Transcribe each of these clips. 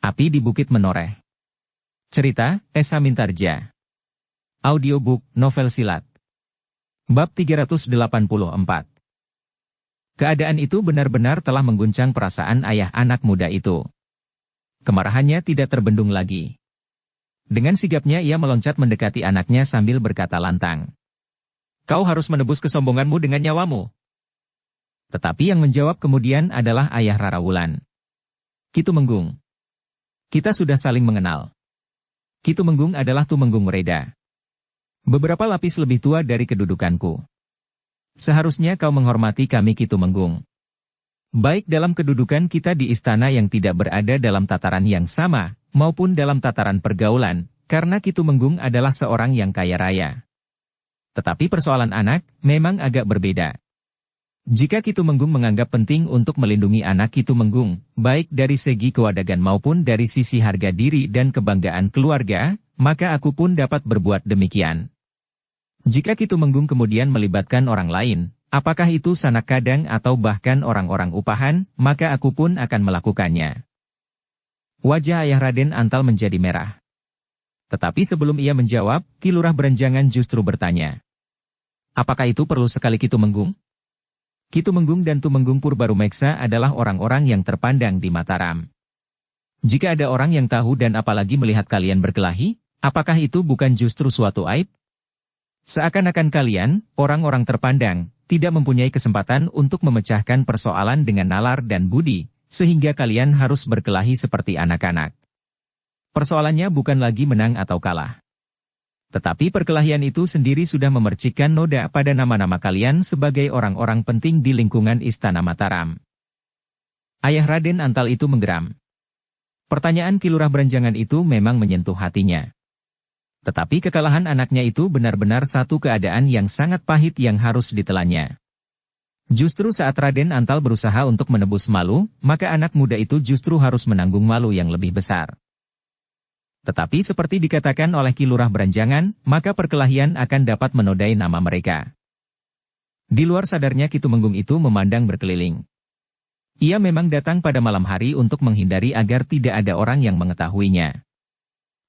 Api di Bukit Menoreh. Cerita, Esa Mintarja. Audiobook, novel silat. Bab 384. Keadaan itu benar-benar telah mengguncang perasaan ayah anak muda itu. Kemarahannya tidak terbendung lagi. Dengan sigapnya ia meloncat mendekati anaknya sambil berkata lantang. "Kau harus menebus kesombonganmu dengan nyawamu." Tetapi yang menjawab kemudian adalah ayah Rara Wulan. "Ki Tumenggung. Kita sudah saling mengenal. Ki Tumenggung adalah Tumenggung Reda. Beberapa lapis lebih tua dari kedudukanku. Seharusnya kau menghormati kami Ki Tumenggung. Baik dalam kedudukan kita di istana yang tidak berada dalam tataran yang sama, maupun dalam tataran pergaulan, karena Ki Tumenggung adalah seorang yang kaya raya. Tetapi persoalan anak, memang agak berbeda. Jika Ki Tumenggung menganggap penting untuk melindungi anak Ki Tumenggung, baik dari segi kewadegan maupun dari sisi harga diri dan kebanggaan keluarga, maka aku pun dapat berbuat demikian. Jika Ki Tumenggung kemudian melibatkan orang lain, apakah itu sanak kadang atau bahkan orang-orang upahan, maka aku pun akan melakukannya." Wajah ayah Raden Antal menjadi merah. Tetapi sebelum ia menjawab, Ki Lurah Berenjangan justru bertanya. "Apakah itu perlu sekali Ki Tumenggung?" Ki Tumenggung dan Tumenggung Purbarumeksa adalah orang-orang yang terpandang di Mataram. Jika ada orang yang tahu dan apalagi melihat kalian berkelahi, apakah itu bukan justru suatu aib? Seakan-akan kalian, orang-orang terpandang, tidak mempunyai kesempatan untuk memecahkan persoalan dengan nalar dan budi, sehingga kalian harus berkelahi seperti anak-anak. Persoalannya bukan lagi menang atau kalah. Tetapi perkelahian itu sendiri sudah memercikkan noda pada nama-nama kalian sebagai orang-orang penting di lingkungan Istana Mataram. Ayah Raden Antal itu menggeram. Pertanyaan Ki Lurah Berenjangan itu memang menyentuh hatinya. Tetapi kekalahan anaknya itu benar-benar satu keadaan yang sangat pahit yang harus ditelannya. Justru saat Raden Antal berusaha untuk menebus malu, maka anak muda itu justru harus menanggung malu yang lebih besar. Tetapi seperti dikatakan oleh Ki Lurah Berenjangan, maka perkelahian akan dapat menodai nama mereka. Di luar sadarnya Ki Tumenggung itu memandang berkeliling. Ia memang datang pada malam hari untuk menghindari agar tidak ada orang yang mengetahuinya.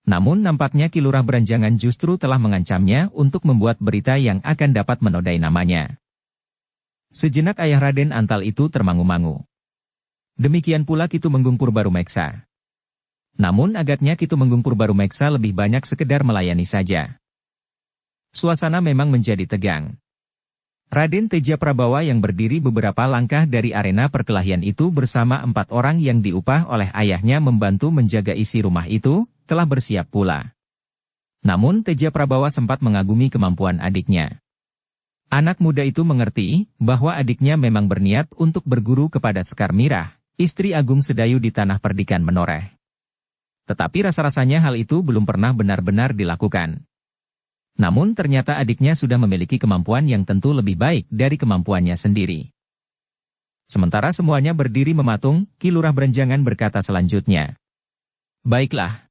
Namun nampaknya Ki Lurah Berenjangan justru telah mengancamnya untuk membuat berita yang akan dapat menodai namanya. Sejenak ayah Raden Antal itu termangu-mangu. Demikian pula Ki Tumenggung Purbarumeksa. Namun agaknya Ki Tumenggung Purbarumeksa lebih banyak sekedar melayani saja. Suasana memang menjadi tegang. Raden Teja Prabawa yang berdiri beberapa langkah dari arena perkelahian itu bersama 4 orang yang diupah oleh ayahnya membantu menjaga isi rumah itu, telah bersiap pula. Namun Teja Prabawa sempat mengagumi kemampuan adiknya. Anak muda itu mengerti bahwa adiknya memang berniat untuk berguru kepada Sekar Mirah, istri Agung Sedayu di tanah perdikan Menoreh. Tetapi rasa-rasanya hal itu belum pernah benar-benar dilakukan. Namun ternyata adiknya sudah memiliki kemampuan yang tentu lebih baik dari kemampuannya sendiri. Sementara semuanya berdiri mematung, Ki Lurah Berenjangan berkata selanjutnya. "Baiklah.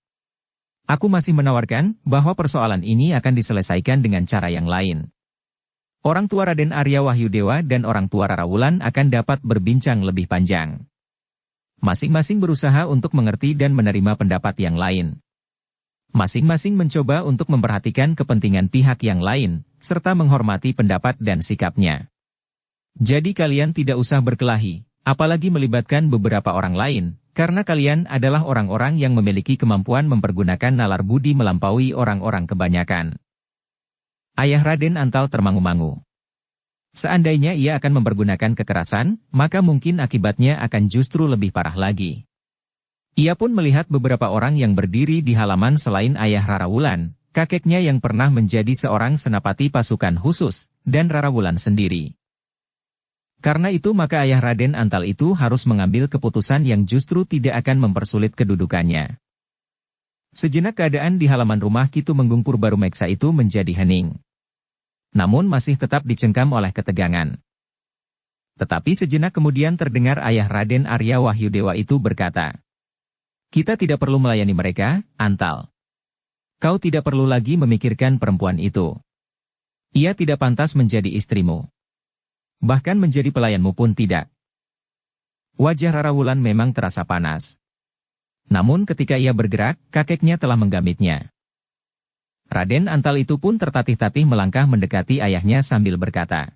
Aku masih menawarkan bahwa persoalan ini akan diselesaikan dengan cara yang lain. Orang tua Raden Arya Wahyudewa dan orang tua Rara Wulan akan dapat berbincang lebih panjang. Masing-masing berusaha untuk mengerti dan menerima pendapat yang lain. Masing-masing mencoba untuk memperhatikan kepentingan pihak yang lain, serta menghormati pendapat dan sikapnya. Jadi kalian tidak usah berkelahi, apalagi melibatkan beberapa orang lain, karena kalian adalah orang-orang yang memiliki kemampuan mempergunakan nalar budi melampaui orang-orang kebanyakan." Ayah Raden Antal termangu-mangu. Seandainya ia akan mempergunakan kekerasan, maka mungkin akibatnya akan justru lebih parah lagi. Ia pun melihat beberapa orang yang berdiri di halaman selain ayah Rara Wulan, kakeknya yang pernah menjadi seorang senapati pasukan khusus, dan Rara Wulan sendiri. Karena itu maka ayah Raden Antal itu harus mengambil keputusan yang justru tidak akan mempersulit kedudukannya. Sejenak keadaan di halaman rumah Ki Tumenggung Purbarumeksa itu menjadi hening. Namun masih tetap dicengkam oleh ketegangan. Tetapi sejenak kemudian terdengar ayah Raden Arya Wahyudewa itu berkata, "Kita tidak perlu melayani mereka, Antal. Kau tidak perlu lagi memikirkan perempuan itu. Ia tidak pantas menjadi istrimu. Bahkan menjadi pelayanmu pun tidak." Wajah Rara Wulan memang terasa panas. Namun ketika ia bergerak, kakeknya telah menggamitnya. Raden Antal itu pun tertatih-tatih melangkah mendekati ayahnya sambil berkata,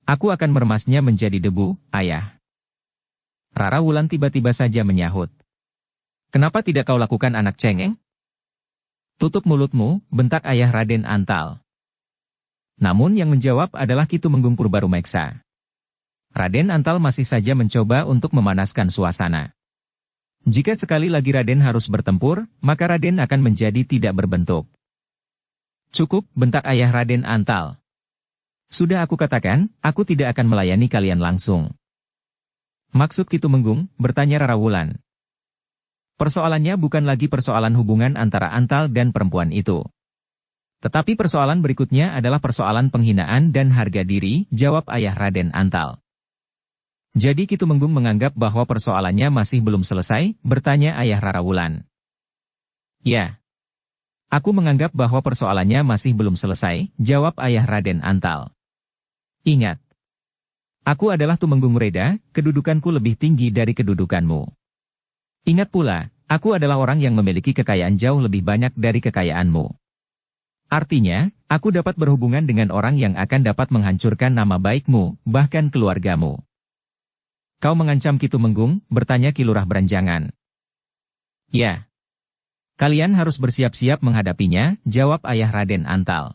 "Aku akan meremasnya menjadi debu, ayah." Rara Wulan tiba-tiba saja menyahut, "Kenapa tidak kau lakukan anak cengeng?" "Tutup mulutmu," bentak ayah Raden Antal. Namun yang menjawab adalah Ki Tumenggung Purbarumeksa. Raden Antal masih saja mencoba untuk memanaskan suasana. Jika sekali lagi Raden harus bertempur, maka Raden akan menjadi tidak berbentuk. "Cukup," bentak ayah Raden Antal. "Sudah aku katakan, aku tidak akan melayani kalian langsung." "Maksud Ki Tumenggung?" bertanya Rara Wulan. "Persoalannya bukan lagi persoalan hubungan antara Antal dan perempuan itu. Tetapi persoalan berikutnya adalah persoalan penghinaan dan harga diri," jawab ayah Raden Antal. "Jadi Ki Tumenggung menganggap bahwa persoalannya masih belum selesai?" bertanya ayah Rara Wulan. "Ya. Aku menganggap bahwa persoalannya masih belum selesai," jawab ayah Raden Antal. "Ingat, aku adalah Tumenggung Reda, kedudukanku lebih tinggi dari kedudukanmu. Ingat pula, aku adalah orang yang memiliki kekayaan jauh lebih banyak dari kekayaanmu. Artinya, aku dapat berhubungan dengan orang yang akan dapat menghancurkan nama baikmu, bahkan keluargamu." "Kau mengancam Ki Tumenggung?" bertanya Ki Lurah Beranjangan. "Ya. Kalian harus bersiap-siap menghadapinya," jawab ayah Raden Antal.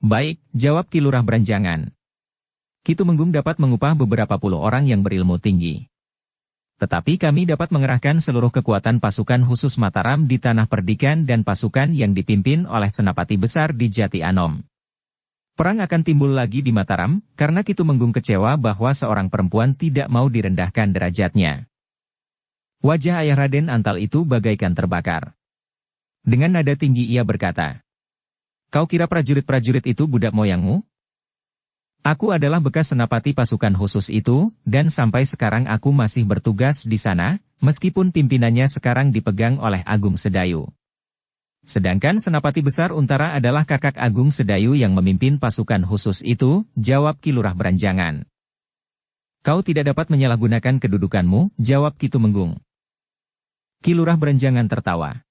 "Baik," jawab Ki Lurah Beranjangan. "Ki Tumenggung dapat mengupah beberapa puluh orang yang berilmu tinggi. Tetapi kami dapat mengerahkan seluruh kekuatan pasukan khusus Mataram di Tanah Perdikan dan pasukan yang dipimpin oleh Senapati Besar di Jati Anom. Perang akan timbul lagi di Mataram, karena Ki Tumenggung kecewa bahwa seorang perempuan tidak mau direndahkan derajatnya." Wajah ayah Raden Antal itu bagaikan terbakar. Dengan nada tinggi ia berkata, "Kau kira prajurit-prajurit itu budak moyangmu? Aku adalah bekas senapati pasukan khusus itu, dan sampai sekarang aku masih bertugas di sana, meskipun pimpinannya sekarang dipegang oleh Agung Sedayu. Sedangkan Senapati Besar Untara adalah kakak Agung Sedayu yang memimpin pasukan khusus itu," jawab Ki Lurah Beranjangan. "Kau tidak dapat menyalahgunakan kedudukanmu," jawab Ki Tumenggung. Ki Lurah Beranjangan tertawa.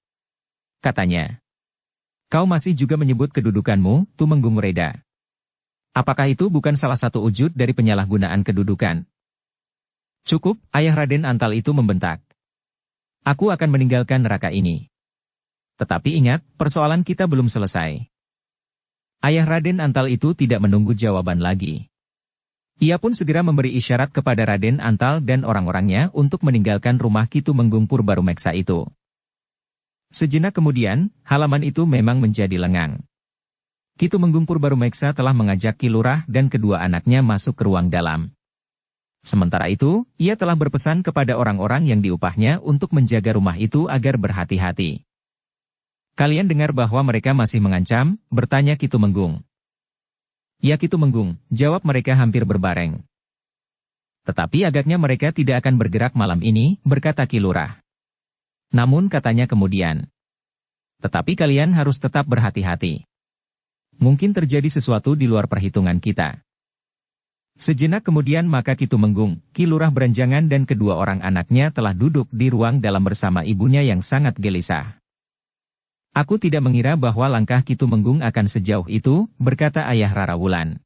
Katanya, "Kau masih juga menyebut kedudukanmu, Tumenggung Reda. Apakah itu bukan salah satu wujud dari penyalahgunaan kedudukan?" "Cukup," ayah Raden Antal itu membentak. "Aku akan meninggalkan neraka ini. Tetapi ingat, persoalan kita belum selesai." Ayah Raden Antal itu tidak menunggu jawaban lagi. Ia pun segera memberi isyarat kepada Raden Antal dan orang-orangnya untuk meninggalkan rumah Ki Tumenggung Purbarumeksa itu. Sejenak kemudian, halaman itu memang menjadi lengang. Ki Tumenggung Purbarumeksa telah mengajak Ki Lurah dan kedua anaknya masuk ke ruang dalam. Sementara itu, ia telah berpesan kepada orang-orang yang diupahnya untuk menjaga rumah itu agar berhati-hati. "Kalian dengar bahwa mereka masih mengancam?" bertanya Ki Tumenggung. "Ya Ki Tumenggung," jawab mereka hampir berbareng. "Tetapi agaknya mereka tidak akan bergerak malam ini," berkata Ki Lurah. "Namun," katanya kemudian, "tetapi kalian harus tetap berhati-hati. Mungkin terjadi sesuatu di luar perhitungan kita." Sejenak kemudian maka Ki Tumenggung, Ki Lurah Beranjangan dan kedua orang anaknya telah duduk di ruang dalam bersama ibunya yang sangat gelisah. "Aku tidak mengira bahwa langkah Ki Tumenggung akan sejauh itu," berkata ayah Rara Wulan.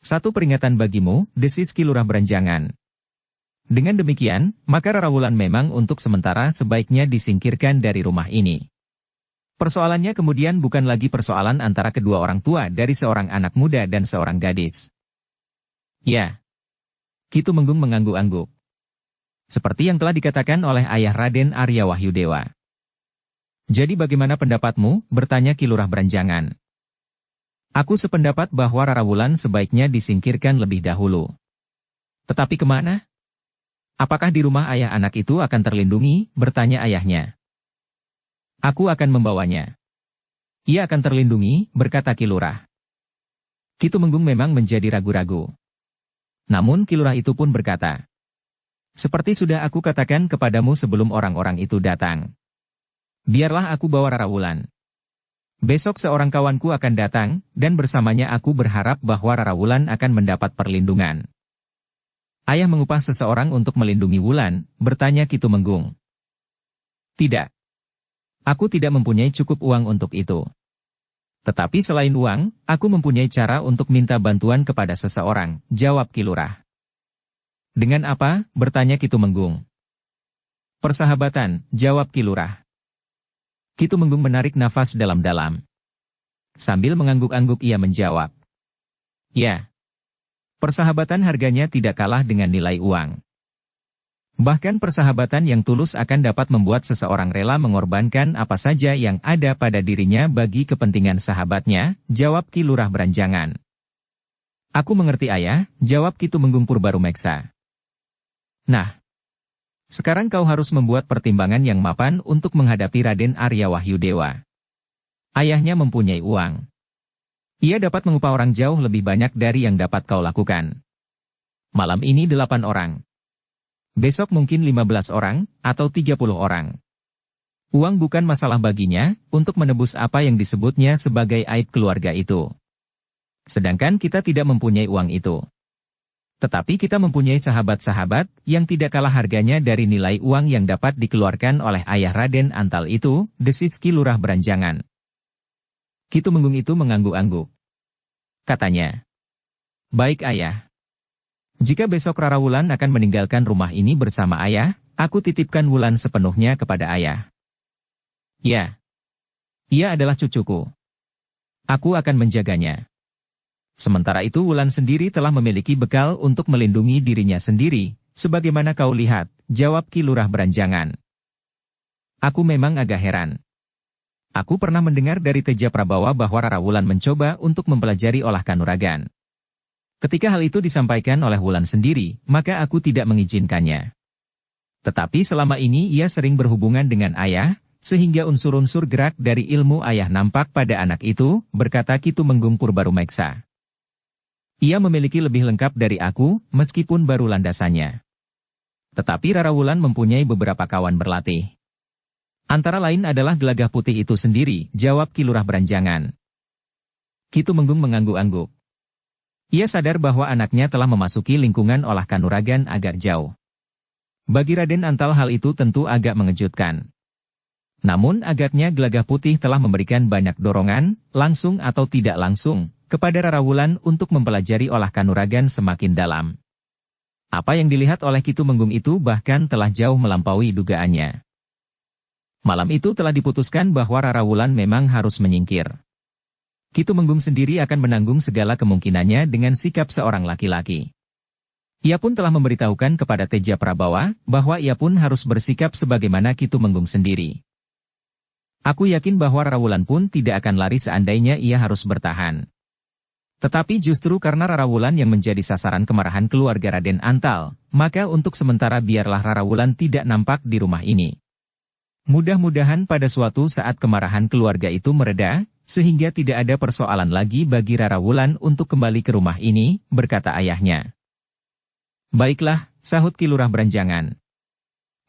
"Satu peringatan bagimu," desis Ki Lurah Beranjangan. Dengan demikian, maka Rara Wulan memang untuk sementara sebaiknya disingkirkan dari rumah ini. Persoalannya kemudian bukan lagi persoalan antara kedua orang tua dari seorang anak muda dan seorang gadis. "Ya." Ki Tumenggung mengangguk-angguk. "Seperti yang telah dikatakan oleh ayah Raden Arya Wahyudewa." "Jadi bagaimana pendapatmu?" bertanya Ki Lurah Beranjangan. "Aku sependapat bahwa Rara Wulan sebaiknya disingkirkan lebih dahulu." "Tetapi kemana? Apakah di rumah ayah anak itu akan terlindungi?" bertanya ayahnya. "Aku akan membawanya." "Ia akan terlindungi," berkata Ki Lurah. Ki Tumenggung memang menjadi ragu-ragu. Namun Ki Lurah itu pun berkata, "Seperti sudah aku katakan kepadamu sebelum orang-orang itu datang. Biarlah aku bawa Rara Wulan. Besok seorang kawanku akan datang, dan bersamanya aku berharap bahwa Rara Wulan akan mendapat perlindungan." "Ayah mengupah seseorang untuk melindungi Wulan?" bertanya Ki Tumenggung. Tidak. Aku tidak mempunyai cukup uang untuk itu. Tetapi selain uang, aku mempunyai cara untuk minta bantuan kepada seseorang, jawab Ki Lurah. Dengan apa? Bertanya Ki Tumenggung. Persahabatan, jawab Ki Lurah. Ki Tumenggung menarik nafas dalam-dalam. Sambil mengangguk-angguk ia menjawab. Ya. Persahabatan harganya tidak kalah dengan nilai uang. Bahkan persahabatan yang tulus akan dapat membuat seseorang rela mengorbankan apa saja yang ada pada dirinya bagi kepentingan sahabatnya, jawab Ki Lurah beranjangan. Aku mengerti ayah, jawab Ki Tumenggung Purbarumeksa. Nah, sekarang kau harus membuat pertimbangan yang mapan untuk menghadapi Raden Arya Wahyudewa. Ayahnya mempunyai uang. Ia dapat mengupah orang jauh lebih banyak dari yang dapat kau lakukan. Malam ini 8 orang. Besok mungkin 15 orang, atau 30 orang. Uang bukan masalah baginya, untuk menebus apa yang disebutnya sebagai aib keluarga itu. Sedangkan kita tidak mempunyai uang itu. Tetapi kita mempunyai sahabat-sahabat, yang tidak kalah harganya dari nilai uang yang dapat dikeluarkan oleh ayah Raden Antal itu, desis Ki Lurah beranjangan. Ki Tumenggung itu mengangguk-angguk. Katanya, baik ayah. Jika besok Rara Wulan akan meninggalkan rumah ini bersama ayah, aku titipkan Wulan sepenuhnya kepada ayah. Ya. Ia adalah cucuku. Aku akan menjaganya. Sementara itu Wulan sendiri telah memiliki bekal untuk melindungi dirinya sendiri, sebagaimana kau lihat, jawab Ki Lurah beranjangan. Aku memang agak heran. Aku pernah mendengar dari Teja Prabawa bahwa Rara Wulan mencoba untuk mempelajari olah kanuragan. Ketika hal itu disampaikan oleh Wulan sendiri, maka aku tidak mengizinkannya. Tetapi selama ini ia sering berhubungan dengan ayah, sehingga unsur-unsur gerak dari ilmu ayah nampak pada anak itu, berkata Ki Tumenggung Purbarumeksa. Ia memiliki lebih lengkap dari aku, meskipun baru landasannya. Tetapi Rara Wulan mempunyai beberapa kawan berlatih. Antara lain adalah Gelagah Putih itu sendiri, jawab Ki Lurah beranjangan. Ki Tumenggung mengangguk-angguk. Ia sadar bahwa anaknya telah memasuki lingkungan olah kanuragan agak jauh. Bagi Raden Antal hal itu tentu agak mengejutkan. Namun agaknya Gelagah Putih telah memberikan banyak dorongan, langsung atau tidak langsung, kepada Rara Wulan untuk mempelajari olah kanuragan semakin dalam. Apa yang dilihat oleh Ki Tumenggung itu bahkan telah jauh melampaui dugaannya. Malam itu telah diputuskan bahwa Rara Wulan memang harus menyingkir. Ki Tumenggung sendiri akan menanggung segala kemungkinannya dengan sikap seorang laki-laki. Ia pun telah memberitahukan kepada Teja Prabawa bahwa ia pun harus bersikap sebagaimana Ki Tumenggung sendiri. Aku yakin bahwa Rara Wulan pun tidak akan lari seandainya ia harus bertahan. Tetapi justru karena Rara Wulan yang menjadi sasaran kemarahan keluarga Raden Antal, maka untuk sementara biarlah Rara Wulan tidak nampak di rumah ini. Mudah-mudahan pada suatu saat kemarahan keluarga itu mereda, sehingga tidak ada persoalan lagi bagi Rara Wulan untuk kembali ke rumah ini, berkata ayahnya. Baiklah, sahut Ki Lurah beranjangan.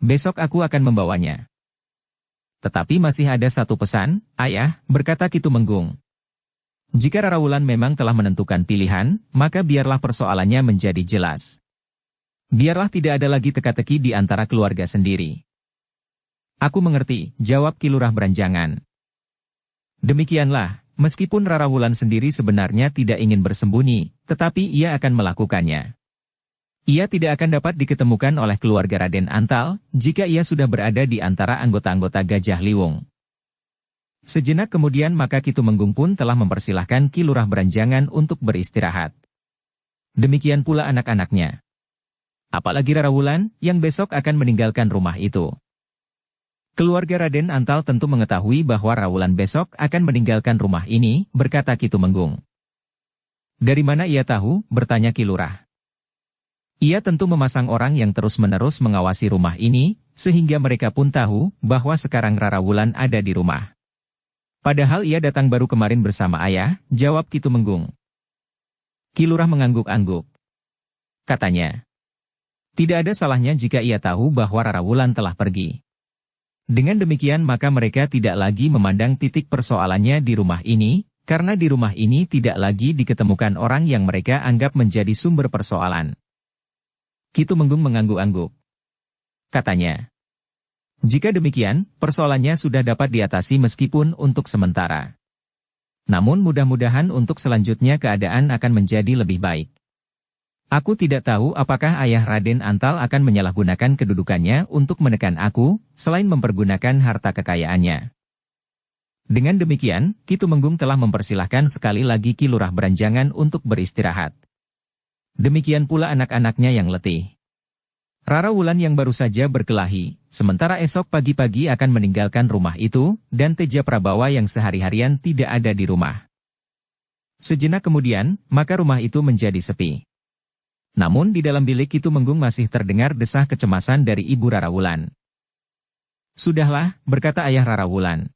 Besok aku akan membawanya. Tetapi masih ada satu pesan, ayah, berkata Ki Tumenggung. Jika Rara Wulan memang telah menentukan pilihan, maka biarlah persoalannya menjadi jelas. Biarlah tidak ada lagi teka-teki di antara keluarga sendiri. Aku mengerti, jawab Ki Lurah beranjangan. Demikianlah, meskipun Rara Wulan sendiri sebenarnya tidak ingin bersembunyi, tetapi ia akan melakukannya. Ia tidak akan dapat diketemukan oleh keluarga Raden Antal, jika ia sudah berada di antara anggota-anggota Gajah Liwung. Sejenak kemudian maka Ki Tumenggung pun telah mempersilahkan Ki Lurah beranjangan untuk beristirahat. Demikian pula anak-anaknya. Apalagi Rara Wulan, yang besok akan meninggalkan rumah itu. Keluarga Raden Antal tentu mengetahui bahwa Rara Wulan besok akan meninggalkan rumah ini, berkata Ki Tumenggung. Dari mana ia tahu, bertanya Ki Lurah. Ia tentu memasang orang yang terus-menerus mengawasi rumah ini, sehingga mereka pun tahu bahwa sekarang Rara Wulan ada di rumah. Padahal ia datang baru kemarin bersama ayah, jawab Ki Tumenggung. Ki Lurah mengangguk-angguk. Katanya, tidak ada salahnya jika ia tahu bahwa Rara Wulan telah pergi. Dengan demikian maka mereka tidak lagi memandang titik persoalannya di rumah ini, karena di rumah ini tidak lagi diketemukan orang yang mereka anggap menjadi sumber persoalan. Ki Tumenggung mengangguk-angguk. Katanya, Jika demikian, persoalannya sudah dapat diatasi meskipun untuk sementara. Namun mudah-mudahan untuk selanjutnya keadaan akan menjadi lebih baik. Aku tidak tahu apakah ayah Raden Antal akan menyalahgunakan kedudukannya untuk menekan aku, selain mempergunakan harta kekayaannya. Dengan demikian, Ki Tumenggung telah mempersilahkan sekali lagi Ki Lurah Beranjangan untuk beristirahat. Demikian pula anak-anaknya yang letih. Rara Wulan yang baru saja berkelahi, sementara esok pagi-pagi akan meninggalkan rumah itu, dan Teja Prabawa yang sehari-harian tidak ada di rumah. Sejenak kemudian, maka rumah itu menjadi sepi. Namun di dalam bilik Ki Tumenggung masih terdengar desah kecemasan dari Ibu Rara Wulan. Sudahlah, berkata ayah Rara Wulan.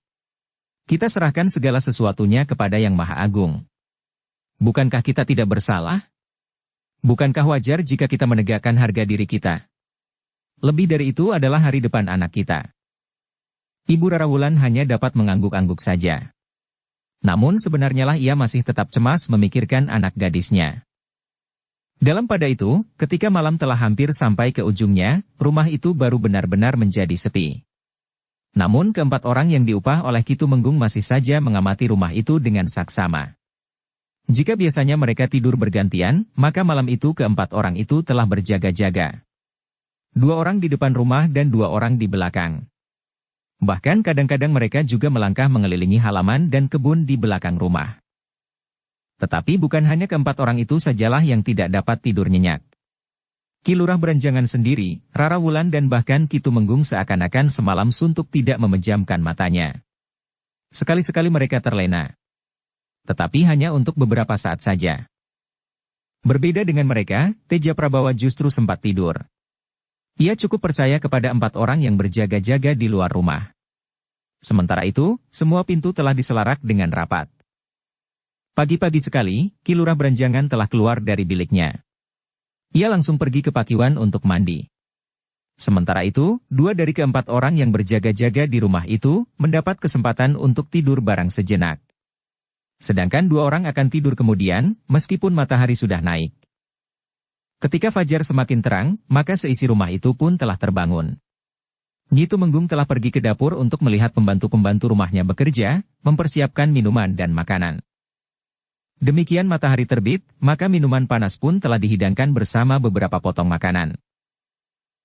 Kita serahkan segala sesuatunya kepada Yang Maha Agung. Bukankah kita tidak bersalah? Bukankah wajar jika kita menegakkan harga diri kita? Lebih dari itu adalah hari depan anak kita. Ibu Rara Wulan hanya dapat mengangguk-angguk saja. Namun sebenarnya lah ia masih tetap cemas memikirkan anak gadisnya. Dalam pada itu, ketika malam telah hampir sampai ke ujungnya, rumah itu baru benar-benar menjadi sepi. Namun keempat orang yang diupah oleh Ki Tumenggung masih saja mengamati rumah itu dengan saksama. Jika biasanya mereka tidur bergantian, maka malam itu keempat orang itu telah berjaga-jaga. 2 orang di depan rumah dan 2 orang di belakang. Bahkan kadang-kadang mereka juga melangkah mengelilingi halaman dan kebun di belakang rumah. Tetapi bukan hanya keempat orang itu sajalah yang tidak dapat tidur nyenyak. Ki Lurah Beranjangan sendiri, Rara Wulan dan bahkan Ki Tumenggung seakan-akan semalam suntuk tidak memejamkan matanya. Sekali-sekali mereka terlena. Tetapi hanya untuk beberapa saat saja. Berbeda dengan mereka, Teja Prabawa justru sempat tidur. Ia cukup percaya kepada 4 orang yang berjaga-jaga di luar rumah. Sementara itu, semua pintu telah diselarak dengan rapat. Pagi-pagi sekali, Ki Lurah Beranjangan telah keluar dari biliknya. Ia langsung pergi ke Pakiwan untuk mandi. Sementara itu, 2 dari keempat orang yang berjaga-jaga di rumah itu, mendapat kesempatan untuk tidur barang sejenak. Sedangkan 2 orang akan tidur kemudian, meskipun matahari sudah naik. Ketika fajar semakin terang, maka seisi rumah itu pun telah terbangun. Ki Tumenggung telah pergi ke dapur untuk melihat pembantu-pembantu rumahnya bekerja, mempersiapkan minuman dan makanan. Demikian matahari terbit, maka minuman panas pun telah dihidangkan bersama beberapa potong makanan.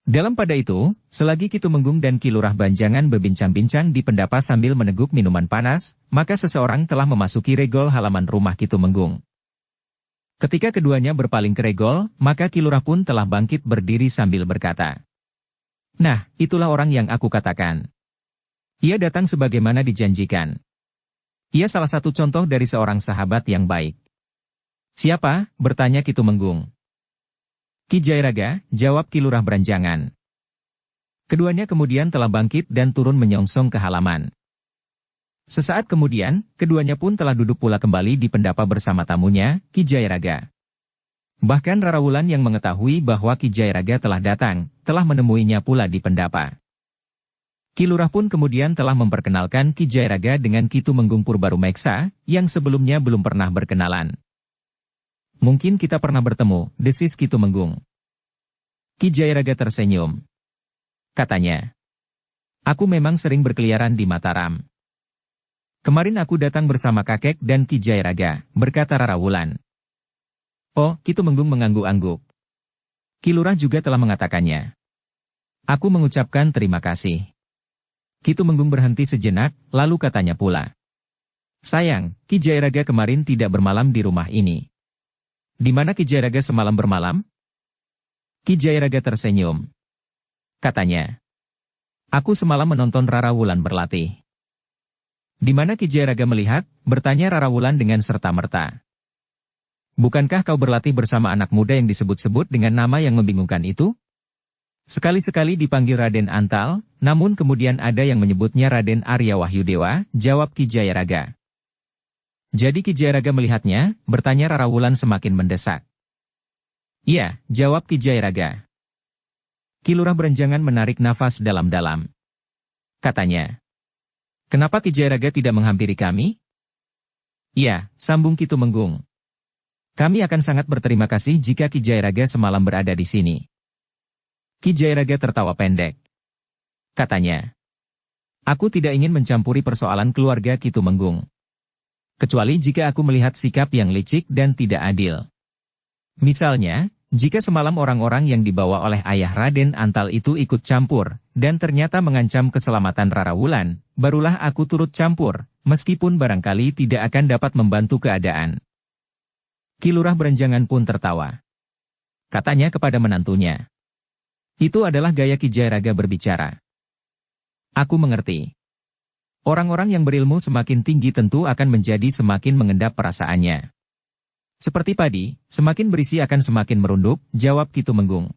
Dalam pada itu, selagi Ki Tumenggung dan Ki Lurah Beranjangan berbincang-bincang di pendapa sambil meneguk minuman panas, maka seseorang telah memasuki regol halaman rumah Ki Tumenggung. Ketika keduanya berpaling ke regol, maka Ki Lurah pun telah bangkit berdiri sambil berkata, "Nah, itulah orang yang aku katakan. Ia datang sebagaimana dijanjikan. Ia salah satu contoh dari seorang sahabat yang baik." "Siapa?" bertanya Ki Tumenggung. "Ki Jairaga," jawab Ki Lurah Beranjangan. Keduanya kemudian telah bangkit dan turun menyongsong ke halaman. Sesaat kemudian, keduanya pun telah duduk pula kembali di pendapa bersama tamunya, Ki Jairaga. Bahkan Rara Wulan yang mengetahui bahwa Ki Jairaga telah datang, telah menemuinya pula di pendapa. Ki Lurah pun kemudian telah memperkenalkan Ki Jairaga dengan Ki Tumenggung Purbarumeksa, yang sebelumnya belum pernah berkenalan. "Mungkin kita pernah bertemu," desis Ki Tumenggung. Ki Jairaga tersenyum. Katanya, "Aku memang sering berkeliaran di Mataram. Kemarin aku datang bersama kakek dan Ki Jairaga," berkata Rara Wulan. "Oh," Ki Tumenggung mengangguk-angguk. "Ki Lurah juga telah mengatakannya. Aku mengucapkan terima kasih." Ki Tumenggung berhenti sejenak, lalu katanya pula, "Sayang, Ki Jairaga kemarin tidak bermalam di rumah ini. Di mana Ki Jairaga semalam bermalam?" Ki Jairaga tersenyum. Katanya, "Aku semalam menonton Rara Wulan berlatih." "Di mana Ki Jairaga melihat?" bertanya Rara Wulan dengan serta-merta. "Bukankah kau berlatih bersama anak muda yang disebut-sebut dengan nama yang membingungkan itu?" "Sekali-sekali dipanggil Raden Antal, namun kemudian ada yang menyebutnya Raden Arya Wahyudewa," jawab Ki Jairaga. "Jadi Ki Jairaga melihatnya?" bertanya Rara Wulan semakin mendesak. "Iya," jawab Ki Jairaga. Ki Lurah Beranjangan menarik nafas dalam-dalam. Katanya, "Kenapa Ki Jairaga tidak menghampiri kami?" "Iya," sambung Ki Tumenggung. "Kami akan sangat berterima kasih jika Ki Jairaga semalam berada di sini." Ki Jairaga tertawa pendek. katanya. Aku tidak ingin mencampuri persoalan keluarga Ki Tumenggung. Kecuali jika aku melihat sikap yang licik dan tidak adil. Misalnya, jika semalam orang-orang yang dibawa oleh ayah Raden Antal itu ikut campur, dan ternyata mengancam keselamatan Rara Wulan, barulah aku turut campur, meskipun barangkali tidak akan dapat membantu keadaan. Ki Lurah Berenjangan pun tertawa. Katanya kepada menantunya. Itu adalah gaya Ki Jayaraga berbicara. Aku mengerti. Orang-orang yang berilmu semakin tinggi tentu akan menjadi semakin mengendap perasaannya. Seperti padi, semakin berisi akan semakin merunduk, jawab Ki Tumenggung.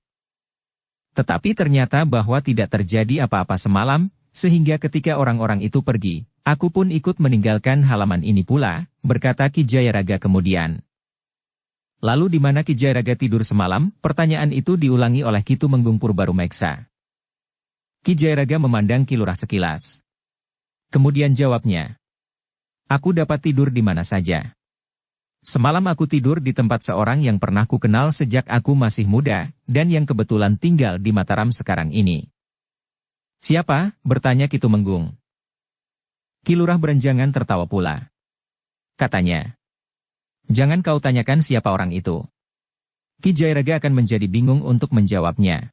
Tetapi ternyata bahwa tidak terjadi apa-apa semalam, sehingga ketika orang-orang itu pergi, aku pun ikut meninggalkan halaman ini pula, berkata Ki Jayaraga kemudian. Lalu di mana Ki Jayaraga tidur semalam? Pertanyaan itu diulangi oleh Ki Tumenggung Purbarumeksa. Ki Jayaraga memandang Ki Lurah sekilas. Kemudian jawabnya. Aku dapat tidur di mana saja. Semalam aku tidur di tempat seorang yang pernah ku kenal sejak aku masih muda, dan yang kebetulan tinggal di Mataram sekarang ini. Siapa? Bertanya Ki Tumenggung. Ki Lurah Berenjangan tertawa pula. Katanya. Jangan kau tanyakan siapa orang itu. Ki Jayaraga akan menjadi bingung untuk menjawabnya.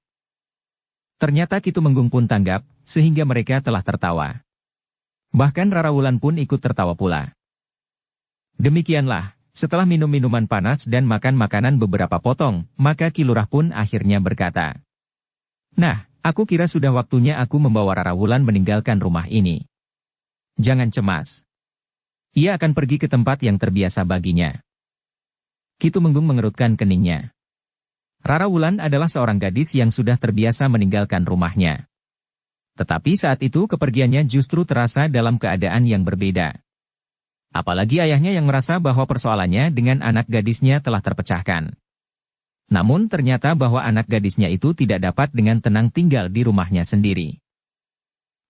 Ternyata Ki Tumenggung pun tanggap, sehingga mereka telah tertawa. Bahkan Rara Wulan pun ikut tertawa pula. Demikianlah, setelah minum minuman panas dan makan makanan beberapa potong, maka Ki Lurah pun akhirnya berkata. Nah, aku kira sudah waktunya aku membawa Rara Wulan meninggalkan rumah ini. Jangan cemas. Ia akan pergi ke tempat yang terbiasa baginya. Ki Tumenggung mengerutkan keningnya. Rara Wulan adalah seorang gadis yang sudah terbiasa meninggalkan rumahnya. Tetapi saat itu kepergiannya justru terasa dalam keadaan yang berbeda. Apalagi ayahnya yang merasa bahwa persoalannya dengan anak gadisnya telah terpecahkan. Namun ternyata bahwa anak gadisnya itu tidak dapat dengan tenang tinggal di rumahnya sendiri.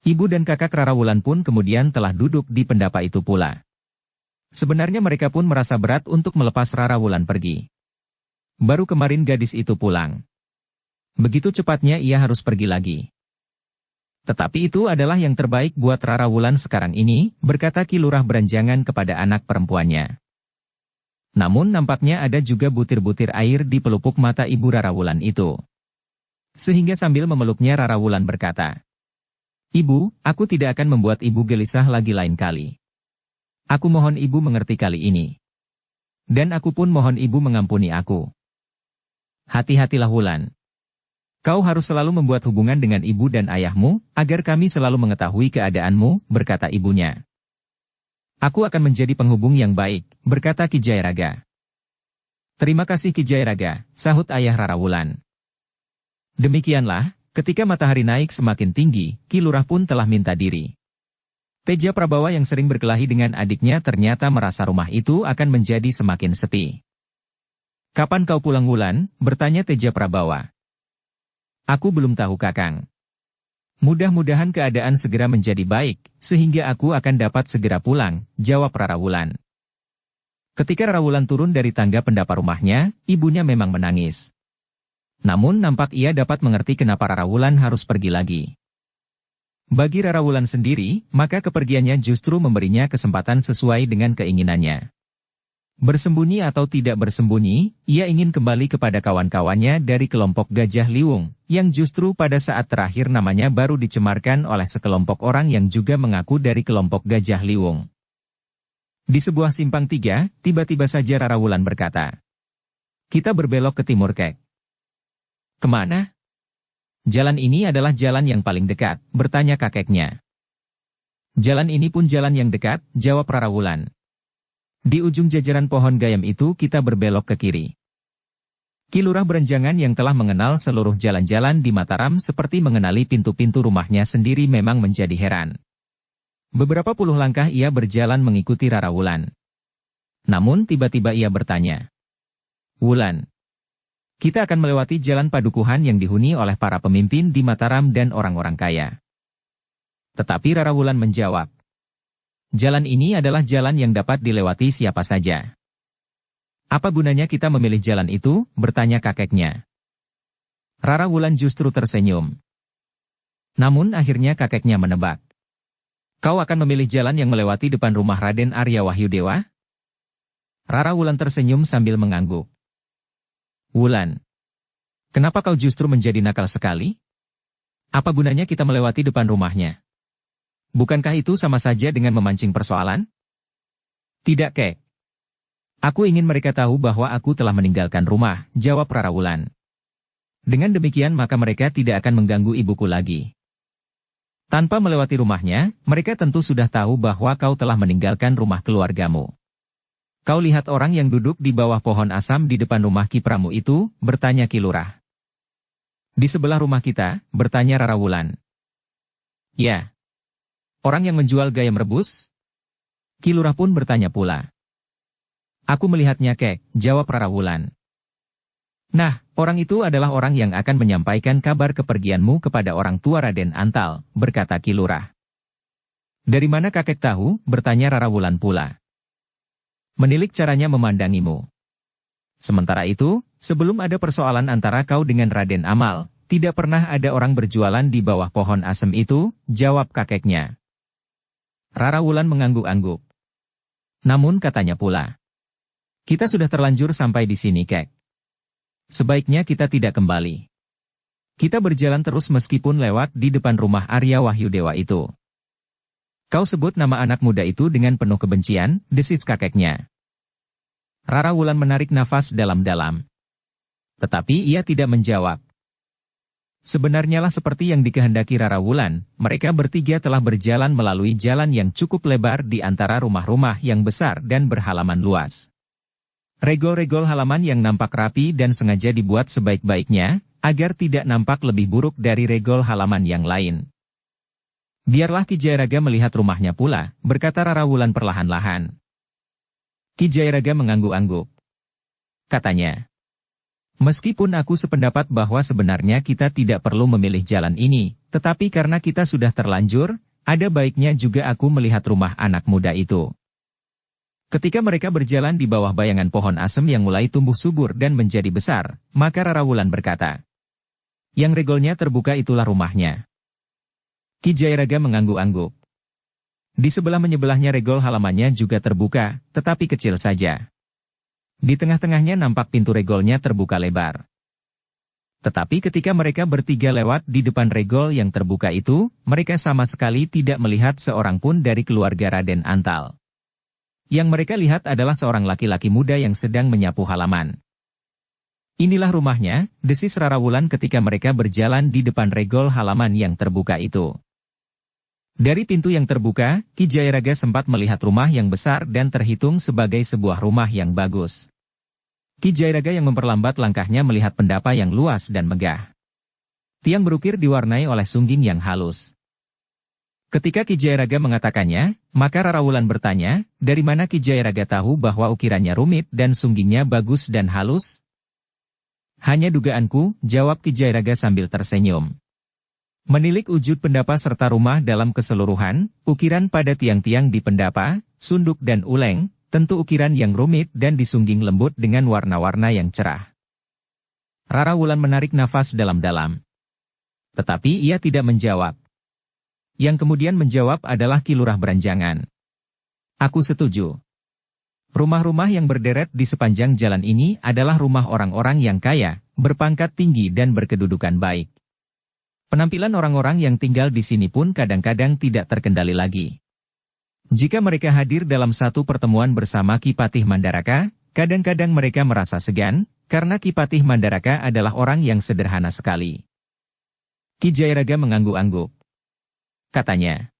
Ibu dan kakak Rara Wulan pun kemudian telah duduk di pendapa itu pula. Sebenarnya mereka pun merasa berat untuk melepas Rara Wulan pergi. Baru kemarin gadis itu pulang. Begitu cepatnya ia harus pergi lagi. Tetapi itu adalah yang terbaik buat Rara Wulan sekarang ini, berkata Ki Lurah Berenjangan kepada anak perempuannya. Namun nampaknya ada juga butir-butir air di pelupuk mata ibu Rara Wulan itu. Sehingga sambil memeluknya Rara Wulan berkata, Ibu, aku tidak akan membuat ibu gelisah lagi lain kali. Aku mohon ibu mengerti kali ini. Dan aku pun mohon ibu mengampuni aku. Hati-hatilah Wulan. Kau harus selalu membuat hubungan dengan ibu dan ayahmu, agar kami selalu mengetahui keadaanmu, berkata ibunya. Aku akan menjadi penghubung yang baik, berkata Ki Jayaraga. Terima kasih Ki Jayaraga, sahut ayah Rara Wulan. Demikianlah, ketika matahari naik semakin tinggi, Ki Lurah pun telah minta diri. Teja Prabawa yang sering berkelahi dengan adiknya ternyata merasa rumah itu akan menjadi semakin sepi. Kapan kau pulang Wulan? Bertanya Teja Prabawa. Aku belum tahu Kakang. Mudah-mudahan keadaan segera menjadi baik, sehingga aku akan dapat segera pulang, jawab Rara Wulan. Ketika Rara Wulan turun dari tangga pendapa rumahnya, ibunya memang menangis. Namun nampak ia dapat mengerti kenapa Rara Wulan harus pergi lagi. Bagi Rara Wulan sendiri, maka kepergiannya justru memberinya kesempatan sesuai dengan keinginannya. Bersembunyi atau tidak bersembunyi, ia ingin kembali kepada kawan-kawannya dari kelompok Gajah Liwung, yang justru pada saat terakhir namanya baru dicemarkan oleh sekelompok orang yang juga mengaku dari kelompok Gajah Liwung. Di sebuah simpang tiga, tiba-tiba saja Rara Wulan berkata, Kita berbelok ke timur Kek. Kemana? Jalan ini adalah jalan yang paling dekat, bertanya kakeknya. Jalan ini pun jalan yang dekat, jawab Rara Wulan. Di ujung jajaran pohon gayam itu kita berbelok ke kiri. Ki Lurah Berenjangan yang telah mengenal seluruh jalan-jalan di Mataram seperti mengenali pintu-pintu rumahnya sendiri memang menjadi heran. Beberapa puluh langkah ia berjalan mengikuti Rara Wulan. Namun tiba-tiba ia bertanya. Wulan, kita akan melewati jalan padukuhan yang dihuni oleh para pemimpin di Mataram dan orang-orang kaya. Tetapi Rara Wulan menjawab. Jalan ini adalah jalan yang dapat dilewati siapa saja. Apa gunanya kita memilih jalan itu? Bertanya kakeknya. Rara Wulan justru tersenyum. Namun akhirnya kakeknya menebak. Kau akan memilih jalan yang melewati depan rumah Raden Arya Wahyudewa? Rara Wulan tersenyum sambil mengangguk. Wulan, kenapa kau justru menjadi nakal sekali? Apa gunanya kita melewati depan rumahnya? Bukankah itu sama saja dengan memancing persoalan? Tidak, Kek. Aku ingin mereka tahu bahwa aku telah meninggalkan rumah, jawab Rara Wulan. Dengan demikian maka mereka tidak akan mengganggu ibuku lagi. Tanpa melewati rumahnya, mereka tentu sudah tahu bahwa kau telah meninggalkan rumah keluargamu. Kau lihat orang yang duduk di bawah pohon asam di depan rumah Kipramu itu, bertanya Ki Lurah. Di sebelah rumah kita, bertanya Rara Wulan. Ya. Orang yang menjual gayam rebus? Ki Lurah pun bertanya pula. Aku melihatnya, Kek, jawab Rara Wulan. Nah, orang itu adalah orang yang akan menyampaikan kabar kepergianmu kepada orang tua Raden Antal, berkata Ki Lurah. Dari mana kakek tahu, bertanya Rara Wulan pula. Menilik caranya memandangimu. Sementara itu, sebelum ada persoalan antara kau dengan Raden Amal, tidak pernah ada orang berjualan di bawah pohon asem itu, jawab kakeknya. Rara Wulan mengangguk-angguk. Namun katanya pula. Kita sudah terlanjur sampai di sini, Kek. Sebaiknya kita tidak kembali. Kita berjalan terus meskipun lewat di depan rumah Arya Wahyudewa itu. Kau sebut nama anak muda itu dengan penuh kebencian, desis kakeknya. Rara Wulan menarik nafas dalam-dalam. Tetapi ia tidak menjawab. Sebenarnya lah seperti yang dikehendaki Rara Wulan, mereka bertiga telah berjalan melalui jalan yang cukup lebar di antara rumah-rumah yang besar dan berhalaman luas. Regol-regol halaman yang nampak rapi dan sengaja dibuat sebaik-baiknya, agar tidak nampak lebih buruk dari regol halaman yang lain. Biarlah Ki Jayaraga melihat rumahnya pula, berkata Rara Wulan perlahan-lahan. Ki Jayaraga mengangguk-angguk. Katanya, meskipun aku sependapat bahwa sebenarnya kita tidak perlu memilih jalan ini, tetapi karena kita sudah terlanjur, ada baiknya juga aku melihat rumah anak muda itu. Ketika mereka berjalan di bawah bayangan pohon asem yang mulai tumbuh subur dan menjadi besar, maka Rara Wulan berkata, yang regolnya terbuka itulah rumahnya. Ki Jayaraga mengangguk-angguk. Di sebelah-menyebelahnya regol halamannya juga terbuka, tetapi kecil saja. Di tengah-tengahnya nampak pintu regolnya terbuka lebar. Tetapi ketika mereka bertiga lewat di depan regol yang terbuka itu, mereka sama sekali tidak melihat seorang pun dari keluarga Raden Antal. Yang mereka lihat adalah seorang laki-laki muda yang sedang menyapu halaman. Inilah rumahnya, desis Rara Wulan ketika mereka berjalan di depan regol halaman yang terbuka itu. Dari pintu yang terbuka, Ki Jayaraga sempat melihat rumah yang besar dan terhitung sebagai sebuah rumah yang bagus. Ki Jayaraga yang memperlambat langkahnya melihat pendapa yang luas dan megah. Tiang berukir diwarnai oleh sungging yang halus. Ketika Ki Jayaraga mengatakannya, maka Rara Wulan bertanya, dari mana Ki Jayaraga tahu bahwa ukirannya rumit dan sunggingnya bagus dan halus? Hanya dugaanku, jawab Ki Jayaraga sambil tersenyum. Menilik wujud pendapa serta rumah dalam keseluruhan, ukiran pada tiang-tiang di pendapa, sunduk dan uleng, tentu ukiran yang rumit dan disungging lembut dengan warna-warna yang cerah. Rara Wulan menarik nafas dalam-dalam. Tetapi ia tidak menjawab. Yang kemudian menjawab adalah Ki Lurah Beranjangan. Aku setuju. Rumah-rumah yang berderet di sepanjang jalan ini adalah rumah orang-orang yang kaya, berpangkat tinggi dan berkedudukan baik. Penampilan orang-orang yang tinggal di sini pun kadang-kadang tidak terkendali lagi. Jika mereka hadir dalam satu pertemuan bersama Ki Patih Mandaraka, kadang-kadang mereka merasa segan, karena Ki Patih Mandaraka adalah orang yang sederhana sekali. Ki Jayaraga mengangguk-angguk. Katanya,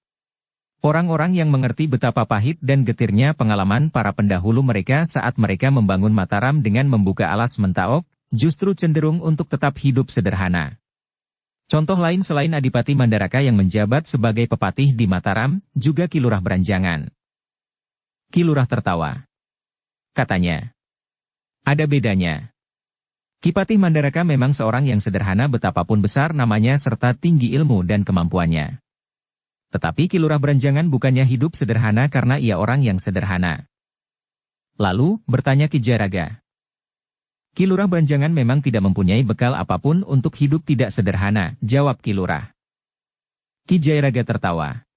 orang-orang yang mengerti betapa pahit dan getirnya pengalaman para pendahulu mereka saat mereka membangun Mataram dengan membuka alas Mentaok, justru cenderung untuk tetap hidup sederhana. Contoh lain selain Adipati Mandaraka yang menjabat sebagai pepatih di Mataram, juga Ki Lurah Beranjangan. Ki Lurah tertawa. Katanya, ada bedanya. Ki Patih Mandaraka memang seorang yang sederhana betapapun besar namanya serta tinggi ilmu dan kemampuannya. Tetapi Ki Lurah Beranjangan bukannya hidup sederhana karena ia orang yang sederhana. Lalu, bertanya Ki Jayaraga. Ki Lurah Beranjangan memang tidak mempunyai bekal apapun untuk hidup tidak sederhana, jawab Ki Lurah. Ki Jayaraga tertawa.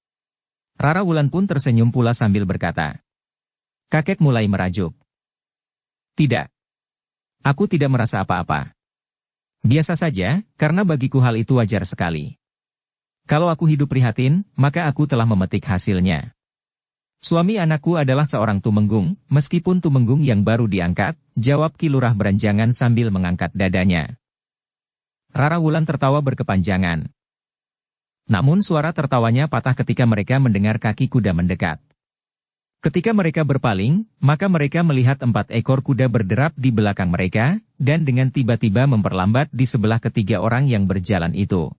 Rara Wulan pun tersenyum pula sambil berkata. Kakek mulai merajuk. Tidak. Aku tidak merasa apa-apa. Biasa saja, karena bagiku hal itu wajar sekali. Kalau aku hidup prihatin, maka aku telah memetik hasilnya. Suami anakku adalah seorang tumenggung, meskipun tumenggung yang baru diangkat, jawab Ki Lurah Beranjangan sambil mengangkat dadanya. Rara Wulan tertawa berkepanjangan. Namun suara tertawanya patah ketika mereka mendengar kaki kuda mendekat. Ketika mereka berpaling, maka mereka melihat 4 ekor kuda berderap di belakang mereka, dan dengan tiba-tiba memperlambat di sebelah ketiga orang yang berjalan itu.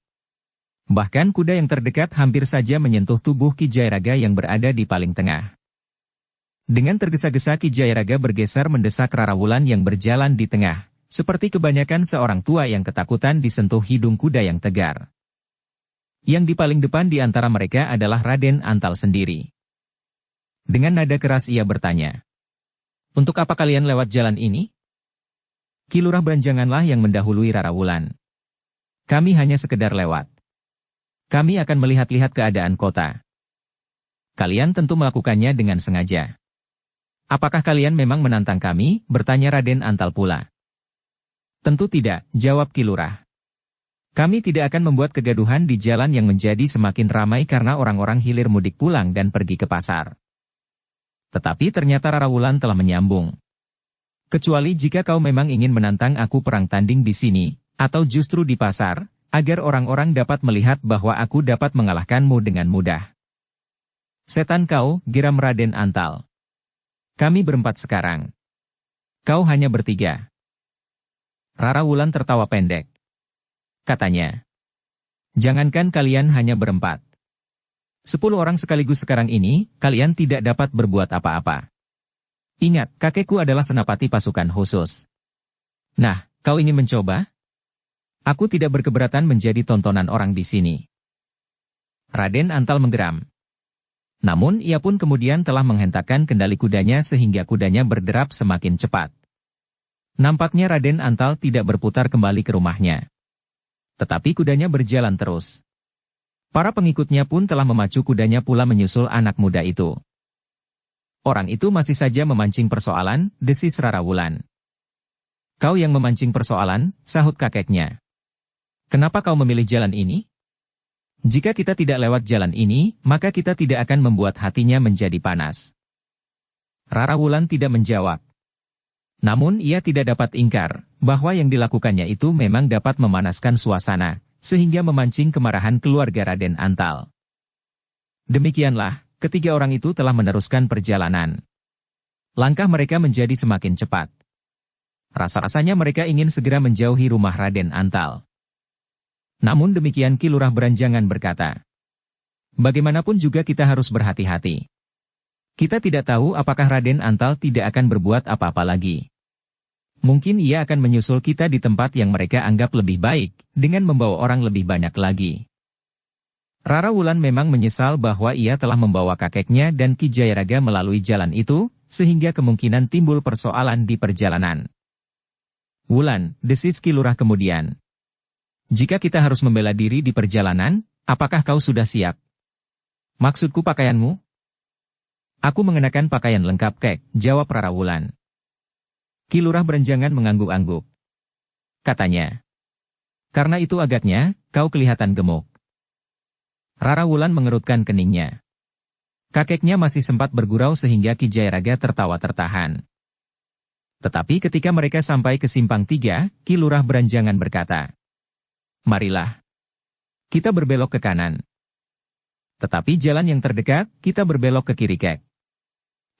Bahkan kuda yang terdekat hampir saja menyentuh tubuh Ki Jayaraga yang berada di paling tengah. Dengan tergesa-gesa Ki Jayaraga bergeser mendesak Rara Wulan yang berjalan di tengah, seperti kebanyakan seorang tua yang ketakutan disentuh hidung kuda yang tegar. Yang di paling depan di antara mereka adalah Raden Antal sendiri. Dengan nada keras ia bertanya. Untuk apa kalian lewat jalan ini? Ki Lurah Beranjanganlah yang mendahului Rara Wulan. Kami hanya sekedar lewat. Kami akan melihat-lihat keadaan kota. Kalian tentu melakukannya dengan sengaja. Apakah kalian memang menantang kami? Bertanya Raden Antal pula. Tentu tidak, jawab Ki Lurah. Kami tidak akan membuat kegaduhan di jalan yang menjadi semakin ramai karena orang-orang hilir mudik pulang dan pergi ke pasar. Tetapi ternyata Rara Wulan telah menyambung. Kecuali jika kau memang ingin menantang aku perang tanding di sini, atau justru di pasar, agar orang-orang dapat melihat bahwa aku dapat mengalahkanmu dengan mudah. Setan kau, geram Raden Antal. Kami berempat sekarang. Kau hanya bertiga. Rara Wulan tertawa pendek. Katanya. Jangankan kalian hanya berempat. 10 orang sekaligus sekarang ini, kalian tidak dapat berbuat apa-apa. Ingat, kakekku adalah senapati pasukan khusus. Nah, kau ingin mencoba? Aku tidak berkeberatan menjadi tontonan orang di sini. Raden Antal menggeram. Namun ia pun kemudian telah menghentakkan kendali kudanya sehingga kudanya berderap semakin cepat. Nampaknya Raden Antal tidak berputar kembali ke rumahnya. Tetapi kudanya berjalan terus. Para pengikutnya pun telah memacu kudanya pula menyusul anak muda itu. Orang itu masih saja memancing persoalan, desis Rara Wulan. Kau yang memancing persoalan, sahut kakeknya. Kenapa kau memilih jalan ini? Jika kita tidak lewat jalan ini, maka kita tidak akan membuat hatinya menjadi panas. Rara Wulan tidak menjawab. Namun ia tidak dapat ingkar, bahwa yang dilakukannya itu memang dapat memanaskan suasana, sehingga memancing kemarahan keluarga Raden Antal. Demikianlah, ketiga orang itu telah meneruskan perjalanan. Langkah mereka menjadi semakin cepat. Rasa-rasanya mereka ingin segera menjauhi rumah Raden Antal. Namun demikian Ki Lurah Beranjangan berkata, bagaimanapun juga kita harus berhati-hati. Kita tidak tahu apakah Raden Antal tidak akan berbuat apa-apa lagi. Mungkin ia akan menyusul kita di tempat yang mereka anggap lebih baik, dengan membawa orang lebih banyak lagi. Rara Wulan memang menyesal bahwa ia telah membawa kakeknya dan Ki Jayaraga melalui jalan itu, sehingga kemungkinan timbul persoalan di perjalanan. Wulan, desis Ki Lurah kemudian. Jika kita harus membela diri di perjalanan, apakah kau sudah siap? Maksudku pakaianmu? Aku mengenakan pakaian lengkap kek, jawab Rara Wulan. Ki Lurah Beranjangan mengangguk-angguk. Katanya. Karena itu agaknya, kau kelihatan gemuk. Rara Wulan mengerutkan keningnya. Kakeknya masih sempat bergurau sehingga Ki Jayaraga tertawa tertahan. Tetapi ketika mereka sampai ke simpang 3, Ki Lurah Beranjangan berkata, marilah. Kita berbelok ke kanan. Tetapi jalan yang terdekat, kita berbelok ke kiri kek.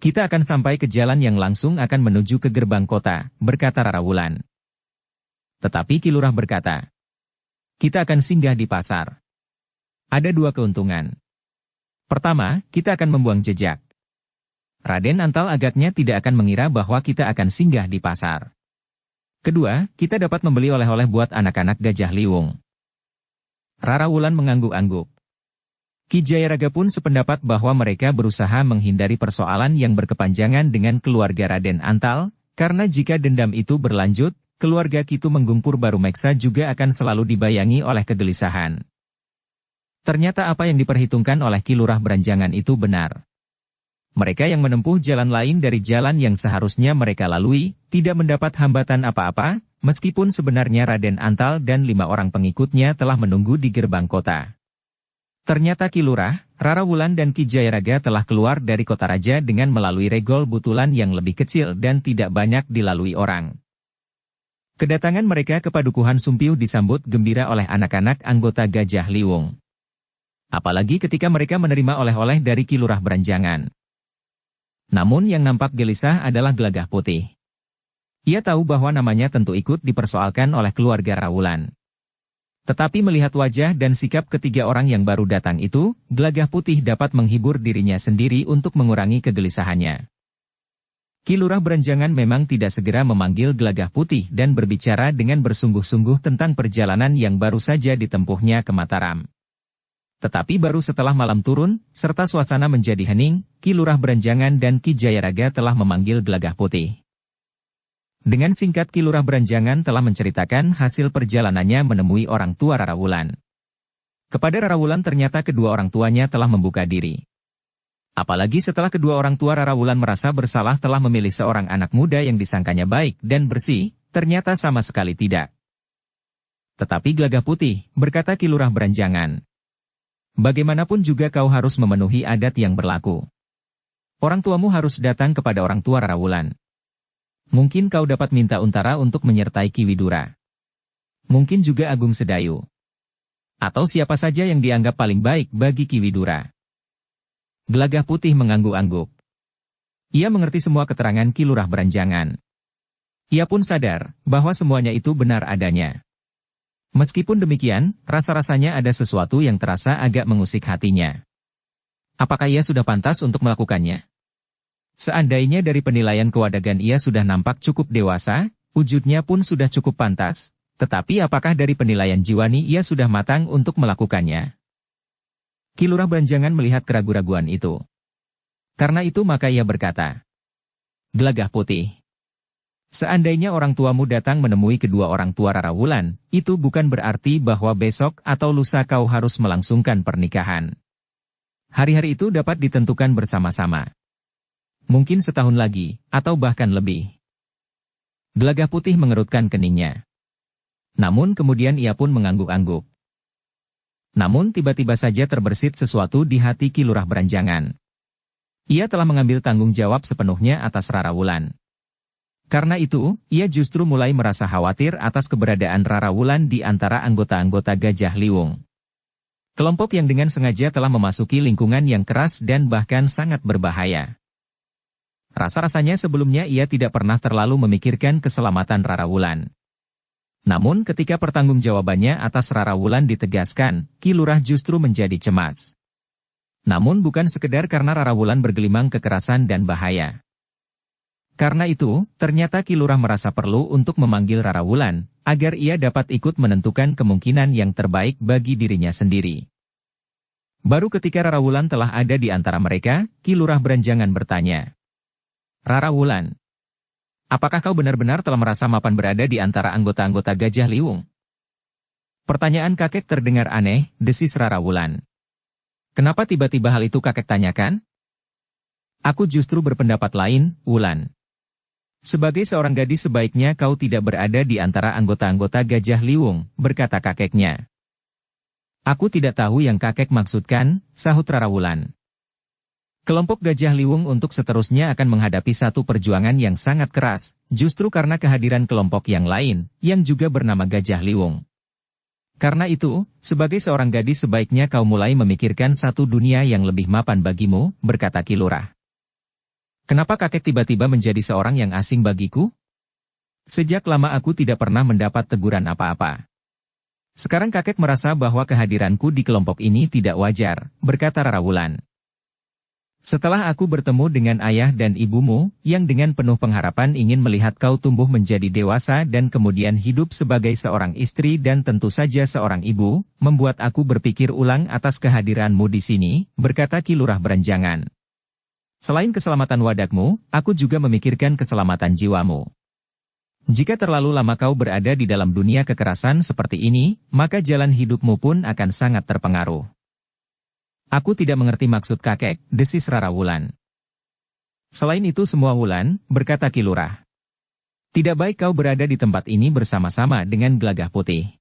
Kita akan sampai ke jalan yang langsung akan menuju ke gerbang kota, berkata Rara Wulan. Tetapi Ki Lurah berkata, kita akan singgah di pasar. Ada 2 keuntungan. Pertama, kita akan membuang jejak. Raden Antal agaknya tidak akan mengira bahwa kita akan singgah di pasar. Kedua, kita dapat membeli oleh-oleh buat anak-anak Gajah Liwung. Rara Wulan mengangguk-angguk. Ki Jayaraga pun sependapat bahwa mereka berusaha menghindari persoalan yang berkepanjangan dengan keluarga Raden Antal, karena jika dendam itu berlanjut, keluarga Ki Tumenggung Purbarumeksa juga akan selalu dibayangi oleh kegelisahan. Ternyata apa yang diperhitungkan oleh Ki Lurah Beranjangan itu benar. Mereka yang menempuh jalan lain dari jalan yang seharusnya mereka lalui, tidak mendapat hambatan apa-apa, meskipun sebenarnya Raden Antal dan 5 orang pengikutnya telah menunggu di gerbang kota. Ternyata Ki Lurah, Rara Wulan dan Ki Jayaraga telah keluar dari kota raja dengan melalui regol butulan yang lebih kecil dan tidak banyak dilalui orang. Kedatangan mereka ke Padukuhan Sumpiuh disambut gembira oleh anak-anak anggota Gajah Liwung. Apalagi ketika mereka menerima oleh-oleh dari Ki Lurah Beranjangan. Namun yang nampak gelisah adalah Gelagah Putih. Ia tahu bahwa namanya tentu ikut dipersoalkan oleh keluarga Rawulan. Tetapi melihat wajah dan sikap ketiga orang yang baru datang itu, Gelagah Putih dapat menghibur dirinya sendiri untuk mengurangi kegelisahannya. Ki Lurah Beranjangan memang tidak segera memanggil Gelagah Putih dan berbicara dengan bersungguh-sungguh tentang perjalanan yang baru saja ditempuhnya ke Mataram. Tetapi baru setelah malam turun, serta suasana menjadi hening, Ki Lurah Beranjangan dan Ki Jayaraga telah memanggil Gelagah Putih. Dengan singkat Ki Lurah Beranjangan telah menceritakan hasil perjalanannya menemui orang tua Rara Wulan. Kepada Rara Wulan ternyata kedua orang tuanya telah membuka diri. Apalagi setelah kedua orang tua Rara Wulan merasa bersalah telah memilih seorang anak muda yang disangkanya baik dan bersih, ternyata sama sekali tidak. Tetapi Gelagah Putih, berkata Ki Lurah Beranjangan, bagaimanapun juga kau harus memenuhi adat yang berlaku. Orang tuamu harus datang kepada orang tua Rara Wulan. Mungkin kau dapat minta Untara untuk menyertai Ki Widura. Mungkin juga Agung Sedayu. Atau siapa saja yang dianggap paling baik bagi Ki Widura. Gelagah Putih mengangguk-angguk. Ia mengerti semua keterangan Ki Lurah Beranjangan. Ia pun sadar bahwa semuanya itu benar adanya. Meskipun demikian, rasa-rasanya ada sesuatu yang terasa agak mengusik hatinya. Apakah ia sudah pantas untuk melakukannya? Seandainya dari penilaian kewadagan ia sudah nampak cukup dewasa, wujudnya pun sudah cukup pantas, tetapi apakah dari penilaian jiwani ia sudah matang untuk melakukannya? Ki Lurah Beranjangan melihat keraguan-raguan itu. Karena itu maka ia berkata, Gelagah Putih, seandainya orang tuamu datang menemui kedua orang tua Rara Wulan, itu bukan berarti bahwa besok atau lusa kau harus melangsungkan pernikahan. Hari-hari itu dapat ditentukan bersama-sama. Mungkin setahun lagi, atau bahkan lebih. Gelagah Putih mengerutkan keningnya. Namun kemudian ia pun mengangguk-angguk. Namun tiba-tiba saja terbersit sesuatu di hati Ki Lurah Beranjangan. Ia telah mengambil tanggung jawab sepenuhnya atas Rara Wulan. Karena itu, ia justru mulai merasa khawatir atas keberadaan Rara Wulan di antara anggota-anggota Gajah Liwung. Kelompok yang dengan sengaja telah memasuki lingkungan yang keras dan bahkan sangat berbahaya. Rasa-rasanya sebelumnya ia tidak pernah terlalu memikirkan keselamatan Rara Wulan. Namun ketika pertanggungjawabannya atas Rara Wulan ditegaskan, Ki Lurah justru menjadi cemas. Namun bukan sekedar karena Rara Wulan bergelimang kekerasan dan bahaya. Karena itu, ternyata Ki Lurah merasa perlu untuk memanggil Rara Wulan, agar ia dapat ikut menentukan kemungkinan yang terbaik bagi dirinya sendiri. Baru ketika Rara Wulan telah ada di antara mereka, Ki Lurah Beranjangan bertanya, Rara Wulan, apakah kau benar-benar telah merasa mapan berada di antara anggota-anggota Gajah Liwung? Pertanyaan kakek terdengar aneh, desis Rara Wulan. Kenapa tiba-tiba hal itu kakek tanyakan? Aku justru berpendapat lain, Wulan. Sebagai seorang gadis sebaiknya kau tidak berada di antara anggota-anggota Gajah Liwung, berkata kakeknya. Aku tidak tahu yang kakek maksudkan, sahut Rara Wulan. Kelompok Gajah Liwung untuk seterusnya akan menghadapi satu perjuangan yang sangat keras, justru karena kehadiran kelompok yang lain, yang juga bernama Gajah Liwung. Karena itu, sebagai seorang gadis sebaiknya kau mulai memikirkan satu dunia yang lebih mapan bagimu, berkata Ki Lurah. Kenapa kakek tiba-tiba menjadi seorang yang asing bagiku? Sejak lama aku tidak pernah mendapat teguran apa-apa. Sekarang kakek merasa bahwa kehadiranku di kelompok ini tidak wajar, berkata Rara Wulan. Setelah aku bertemu dengan ayah dan ibumu, yang dengan penuh pengharapan ingin melihat kau tumbuh menjadi dewasa dan kemudian hidup sebagai seorang istri dan tentu saja seorang ibu, membuat aku berpikir ulang atas kehadiranmu di sini, berkata Ki Lurah Beranjangan. Selain keselamatan wadakmu, aku juga memikirkan keselamatan jiwamu. Jika terlalu lama kau berada di dalam dunia kekerasan seperti ini, maka jalan hidupmu pun akan sangat terpengaruh. Aku tidak mengerti maksud kakek, desis Rara Wulan. Selain itu semua Wulan, berkata Ki Lurah. Tidak baik kau berada di tempat ini bersama-sama dengan Gelagah Putih.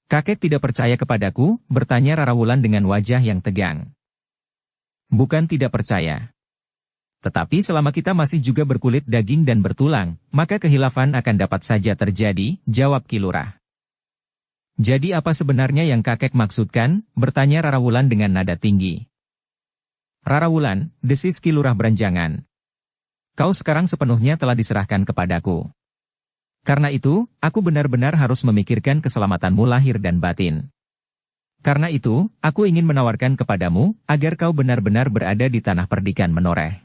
Kakek tidak percaya kepadaku, bertanya Rara Wulan dengan wajah yang tegang. Bukan tidak percaya. Tetapi selama kita masih juga berkulit daging dan bertulang, maka kehilafan akan dapat saja terjadi, jawab Ki Lurah. Jadi apa sebenarnya yang kakek maksudkan, bertanya Rara Wulan dengan nada tinggi. Rara Wulan, desis Ki Lurah beranjangan. Kau sekarang sepenuhnya telah diserahkan kepadaku. Karena itu, aku benar-benar harus memikirkan keselamatanmu lahir dan batin. Karena itu, aku ingin menawarkan kepadamu, agar kau benar-benar berada di tanah perdikan menoreh.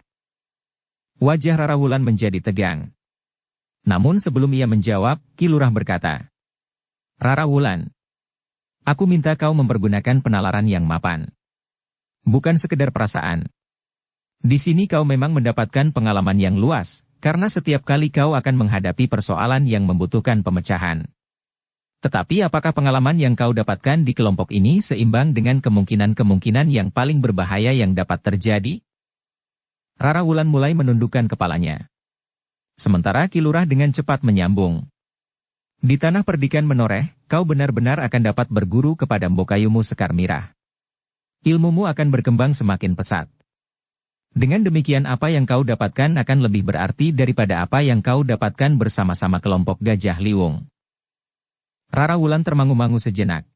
Wajah Rara Wulan menjadi tegang. Namun sebelum ia menjawab, Ki Lurah berkata, Rara Wulan, aku minta kau mempergunakan penalaran yang mapan. Bukan sekedar perasaan. Di sini kau memang mendapatkan pengalaman yang luas, karena setiap kali kau akan menghadapi persoalan yang membutuhkan pemecahan. Tetapi apakah pengalaman yang kau dapatkan di kelompok ini seimbang dengan kemungkinan-kemungkinan yang paling berbahaya yang dapat terjadi? Rara Wulan mulai menundukkan kepalanya. Sementara Ki Lurah dengan cepat menyambung. Di tanah perdikan menoreh, kau benar-benar akan dapat berguru kepada Mbokayumu Sekar Mirah. Ilmumu akan berkembang semakin pesat. Dengan demikian apa yang kau dapatkan akan lebih berarti daripada apa yang kau dapatkan bersama-sama kelompok Gajah Liwung. Rara Wulan termangu-mangu sejenak.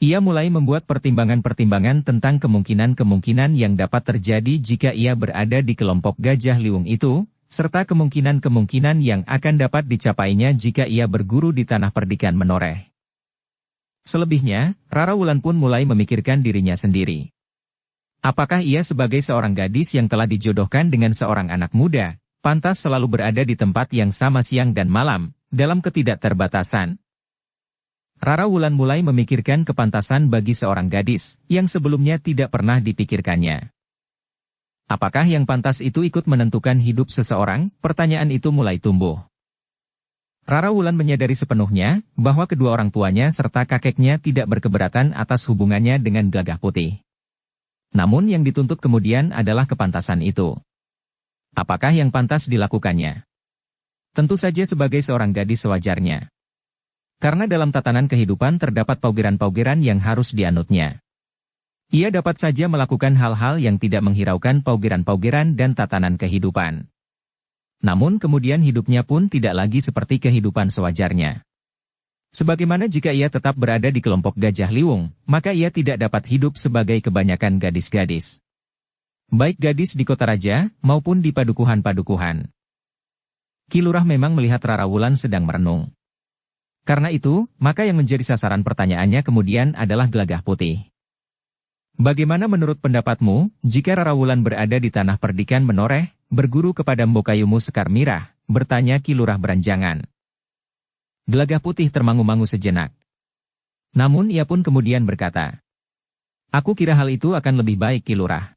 Ia mulai membuat pertimbangan-pertimbangan tentang kemungkinan-kemungkinan yang dapat terjadi jika ia berada di kelompok Gajah Liwung itu, serta kemungkinan-kemungkinan yang akan dapat dicapainya jika ia berguru di tanah perdikan menoreh. Selebihnya, Rara Wulan pun mulai memikirkan dirinya sendiri. Apakah ia sebagai seorang gadis yang telah dijodohkan dengan seorang anak muda, pantas selalu berada di tempat yang sama siang dan malam, dalam ketidakterbatasan? Rara Wulan mulai memikirkan kepantasan bagi seorang gadis, yang sebelumnya tidak pernah dipikirkannya. Apakah yang pantas itu ikut menentukan hidup seseorang? Pertanyaan itu mulai tumbuh. Rara Wulan menyadari sepenuhnya, bahwa kedua orang tuanya serta kakeknya tidak berkeberatan atas hubungannya dengan Gelagah Putih. Namun yang dituntut kemudian adalah kepantasan itu. Apakah yang pantas dilakukannya? Tentu saja sebagai seorang gadis sewajarnya. Karena dalam tatanan kehidupan terdapat paugeran-paugeran yang harus dianutnya. Ia dapat saja melakukan hal-hal yang tidak menghiraukan paugeran-paugeran dan tatanan kehidupan. Namun kemudian hidupnya pun tidak lagi seperti kehidupan sewajarnya. Sebagaimana jika ia tetap berada di kelompok Gajah Liwung, maka ia tidak dapat hidup sebagai kebanyakan gadis-gadis. Baik gadis di kota raja, maupun di padukuhan-padukuhan. Ki Lurah memang melihat Rara Wulan sedang merenung. Karena itu, maka yang menjadi sasaran pertanyaannya kemudian adalah Gelagah Putih. Bagaimana menurut pendapatmu, jika Rara Wulan berada di tanah perdikan menoreh, berguru kepada Mbokayumu Sekar Mirah, bertanya Ki Lurah beranjangan. Gelagah Putih termangu-mangu sejenak. Namun ia pun kemudian berkata, aku kira hal itu akan lebih baik Ki Lurah.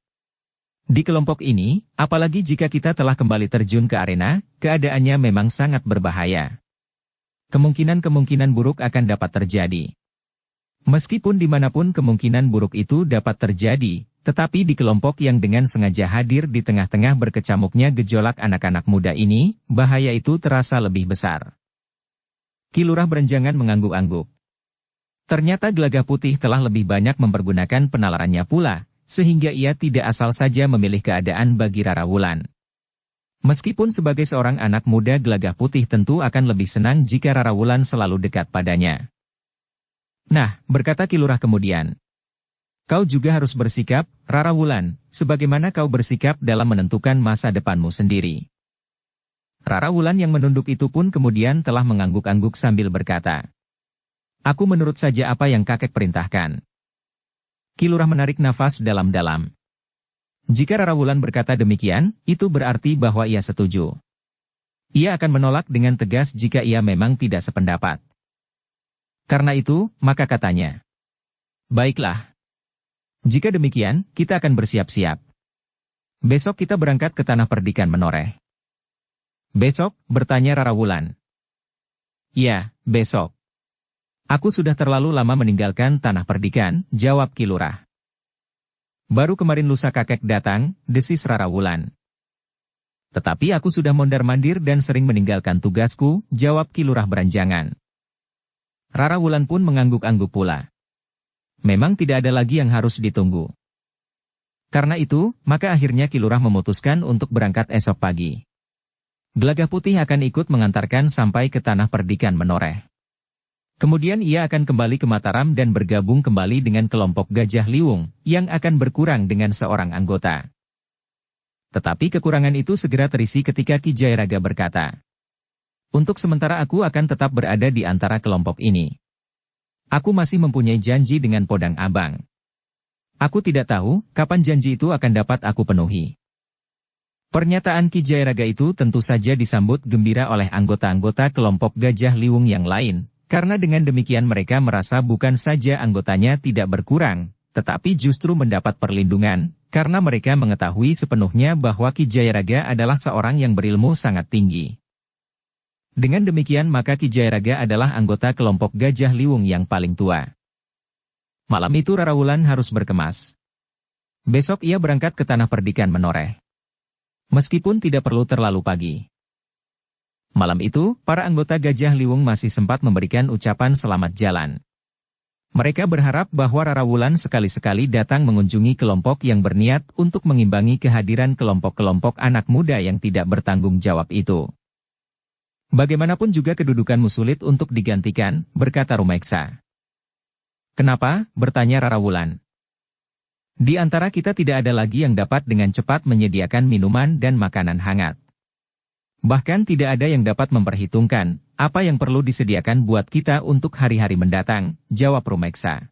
Di kelompok ini, apalagi jika kita telah kembali terjun ke arena, keadaannya memang sangat berbahaya. Kemungkinan-kemungkinan buruk akan dapat terjadi. Meskipun dimanapun kemungkinan buruk itu dapat terjadi, tetapi di kelompok yang dengan sengaja hadir di tengah-tengah berkecamuknya gejolak anak-anak muda ini, bahaya itu terasa lebih besar. Ki Lurah beranjangan mengangguk-angguk. Ternyata Gelagah Putih telah lebih banyak mempergunakan penalarannya pula, sehingga ia tidak asal saja memilih keadaan bagi Rara Wulan. Meskipun sebagai seorang anak muda Gelagah Putih tentu akan lebih senang jika Rara Wulan selalu dekat padanya. Nah, berkata Ki Lurah kemudian. Kau juga harus bersikap, Rara Wulan, sebagaimana kau bersikap dalam menentukan masa depanmu sendiri. Rara Wulan yang menunduk itu pun kemudian telah mengangguk-angguk sambil berkata. Aku menurut saja apa yang kakek perintahkan. Ki Lurah menarik nafas dalam-dalam. Jika Rara Wulan berkata demikian, itu berarti bahwa ia setuju. Ia akan menolak dengan tegas jika ia memang tidak sependapat. Karena itu, maka katanya. Baiklah. Jika demikian, kita akan bersiap-siap. Besok kita berangkat ke tanah perdikan menoreh. Besok, bertanya Rara Wulan. Ya, besok. Aku sudah terlalu lama meninggalkan tanah perdikan, jawab Ki Lurah. Baru kemarin lusa kakek datang, desis Rara Wulan. Tetapi aku sudah mondar-mandir dan sering meninggalkan tugasku, jawab Ki Lurah Beranjangan. Rara Wulan pun mengangguk-angguk pula. Memang tidak ada lagi yang harus ditunggu. Karena itu, maka akhirnya Ki Lurah memutuskan untuk berangkat esok pagi. Gelagah Putih akan ikut mengantarkan sampai ke tanah perdikan Menoreh. Kemudian ia akan kembali ke Mataram dan bergabung kembali dengan kelompok Gajah Liwung, yang akan berkurang dengan seorang anggota. Tetapi kekurangan itu segera terisi ketika Ki Jayaraga berkata, "Untuk sementara aku akan tetap berada di antara kelompok ini. Aku masih mempunyai janji dengan Podang Abang. Aku tidak tahu kapan janji itu akan dapat aku penuhi." Pernyataan Ki Jayaraga itu tentu saja disambut gembira oleh anggota-anggota kelompok Gajah Liwung yang lain, karena dengan demikian mereka merasa bukan saja anggotanya tidak berkurang, tetapi justru mendapat perlindungan, karena mereka mengetahui sepenuhnya bahwa Ki Jayaraga adalah seorang yang berilmu sangat tinggi. Dengan demikian maka Ki Jayaraga adalah anggota kelompok Gajah Liwung yang paling tua. Malam itu Rara Wulan harus berkemas. Besok ia berangkat ke tanah perdikan Menoreh. Meskipun tidak perlu terlalu pagi. Malam itu, para anggota Gajah Liwung masih sempat memberikan ucapan selamat jalan. Mereka berharap bahwa Rara Wulan sekali-sekali datang mengunjungi kelompok yang berniat untuk mengimbangi kehadiran kelompok-kelompok anak muda yang tidak bertanggung jawab itu. Bagaimanapun juga kedudukanmu sulit untuk digantikan, berkata Rumeksa. Kenapa? Bertanya Rara Wulan. Di antara kita tidak ada lagi yang dapat dengan cepat menyediakan minuman dan makanan hangat. Bahkan tidak ada yang dapat memperhitungkan apa yang perlu disediakan buat kita untuk hari-hari mendatang, jawab Rumeksa.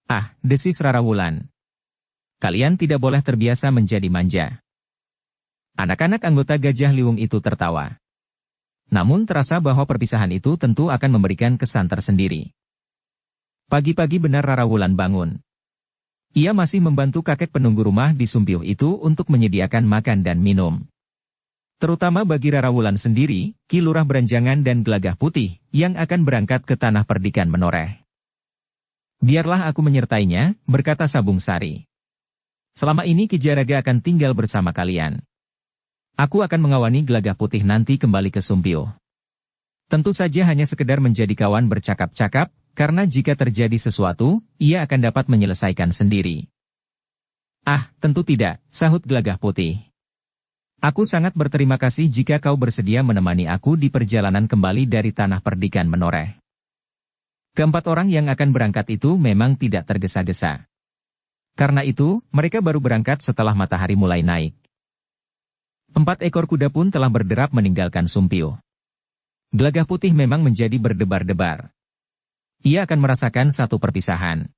Ah, desis Rara Wulan. Kalian tidak boleh terbiasa menjadi manja. Anak-anak anggota Gajah Liwung itu tertawa. Namun terasa bahwa perpisahan itu tentu akan memberikan kesan tersendiri. Pagi-pagi benar Rara Wulan bangun. Ia masih membantu kakek penunggu rumah di Sumpiyuh itu untuk menyediakan makan dan minum. Terutama bagi Rara Wulan sendiri, Ki Lurah Beranjangan dan Gelagah Putih, yang akan berangkat ke tanah perdikan Menoreh. Biarlah aku menyertainya, berkata Sabung Sari. Selama ini Ki Jayaraga akan tinggal bersama kalian. Aku akan mengawani Gelagah Putih nanti kembali ke Sumpiyuh. Tentu saja hanya sekedar menjadi kawan bercakap-cakap, karena jika terjadi sesuatu, ia akan dapat menyelesaikan sendiri. Ah, tentu tidak, sahut Gelagah Putih. Aku sangat berterima kasih jika kau bersedia menemani aku di perjalanan kembali dari tanah perdikan Menoreh. Keempat orang yang akan berangkat itu memang tidak tergesa-gesa. Karena itu, mereka baru berangkat setelah matahari mulai naik. 4 ekor kuda pun telah berderap meninggalkan Sumpiyuh. Gelagah Putih memang menjadi berdebar-debar. Ia akan merasakan satu perpisahan.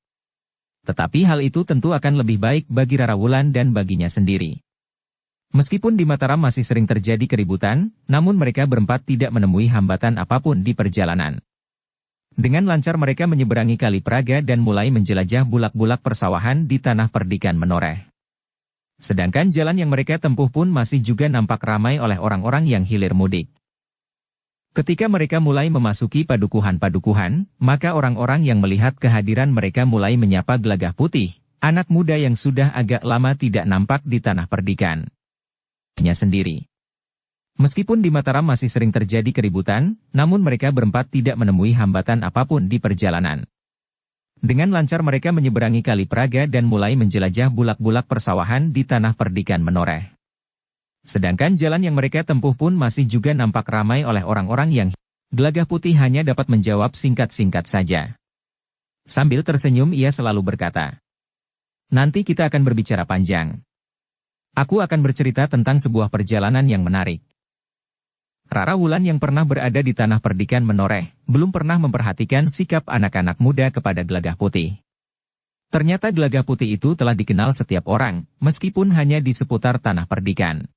Tetapi hal itu tentu akan lebih baik bagi Rara Wulan dan baginya sendiri. Meskipun di Mataram masih sering terjadi keributan, namun mereka berempat tidak menemui hambatan apapun di perjalanan. Dengan lancar mereka menyeberangi Kali Praga dan mulai menjelajah bulak-bulak persawahan di tanah perdikan Menoreh. Sedangkan jalan yang mereka tempuh pun masih juga nampak ramai oleh orang-orang yang hilir mudik. Ketika mereka mulai memasuki padukuhan-padukuhan, maka orang-orang yang melihat kehadiran mereka mulai menyapa Gelagah Putih, anak muda yang sudah agak lama tidak nampak di tanah perdikan sendiri. Meskipun di Mataram masih sering terjadi keributan, namun mereka berempat tidak menemui hambatan apapun di perjalanan. Dengan lancar mereka menyeberangi Kali Praga dan mulai menjelajah bulak-bulak persawahan di tanah perdikan Menoreh. Sedangkan jalan yang mereka tempuh pun masih juga nampak ramai oleh orang-orang yang Gelagah Putih hanya dapat menjawab singkat-singkat saja. Sambil tersenyum ia selalu berkata, "Nanti kita akan berbicara panjang. Aku akan bercerita tentang sebuah perjalanan yang menarik." Rara Wulan yang pernah berada di tanah perdikan Menoreh, belum pernah memperhatikan sikap anak-anak muda kepada Gelagah Putih. Ternyata Gelagah Putih itu telah dikenal setiap orang, meskipun hanya di seputar tanah perdikan.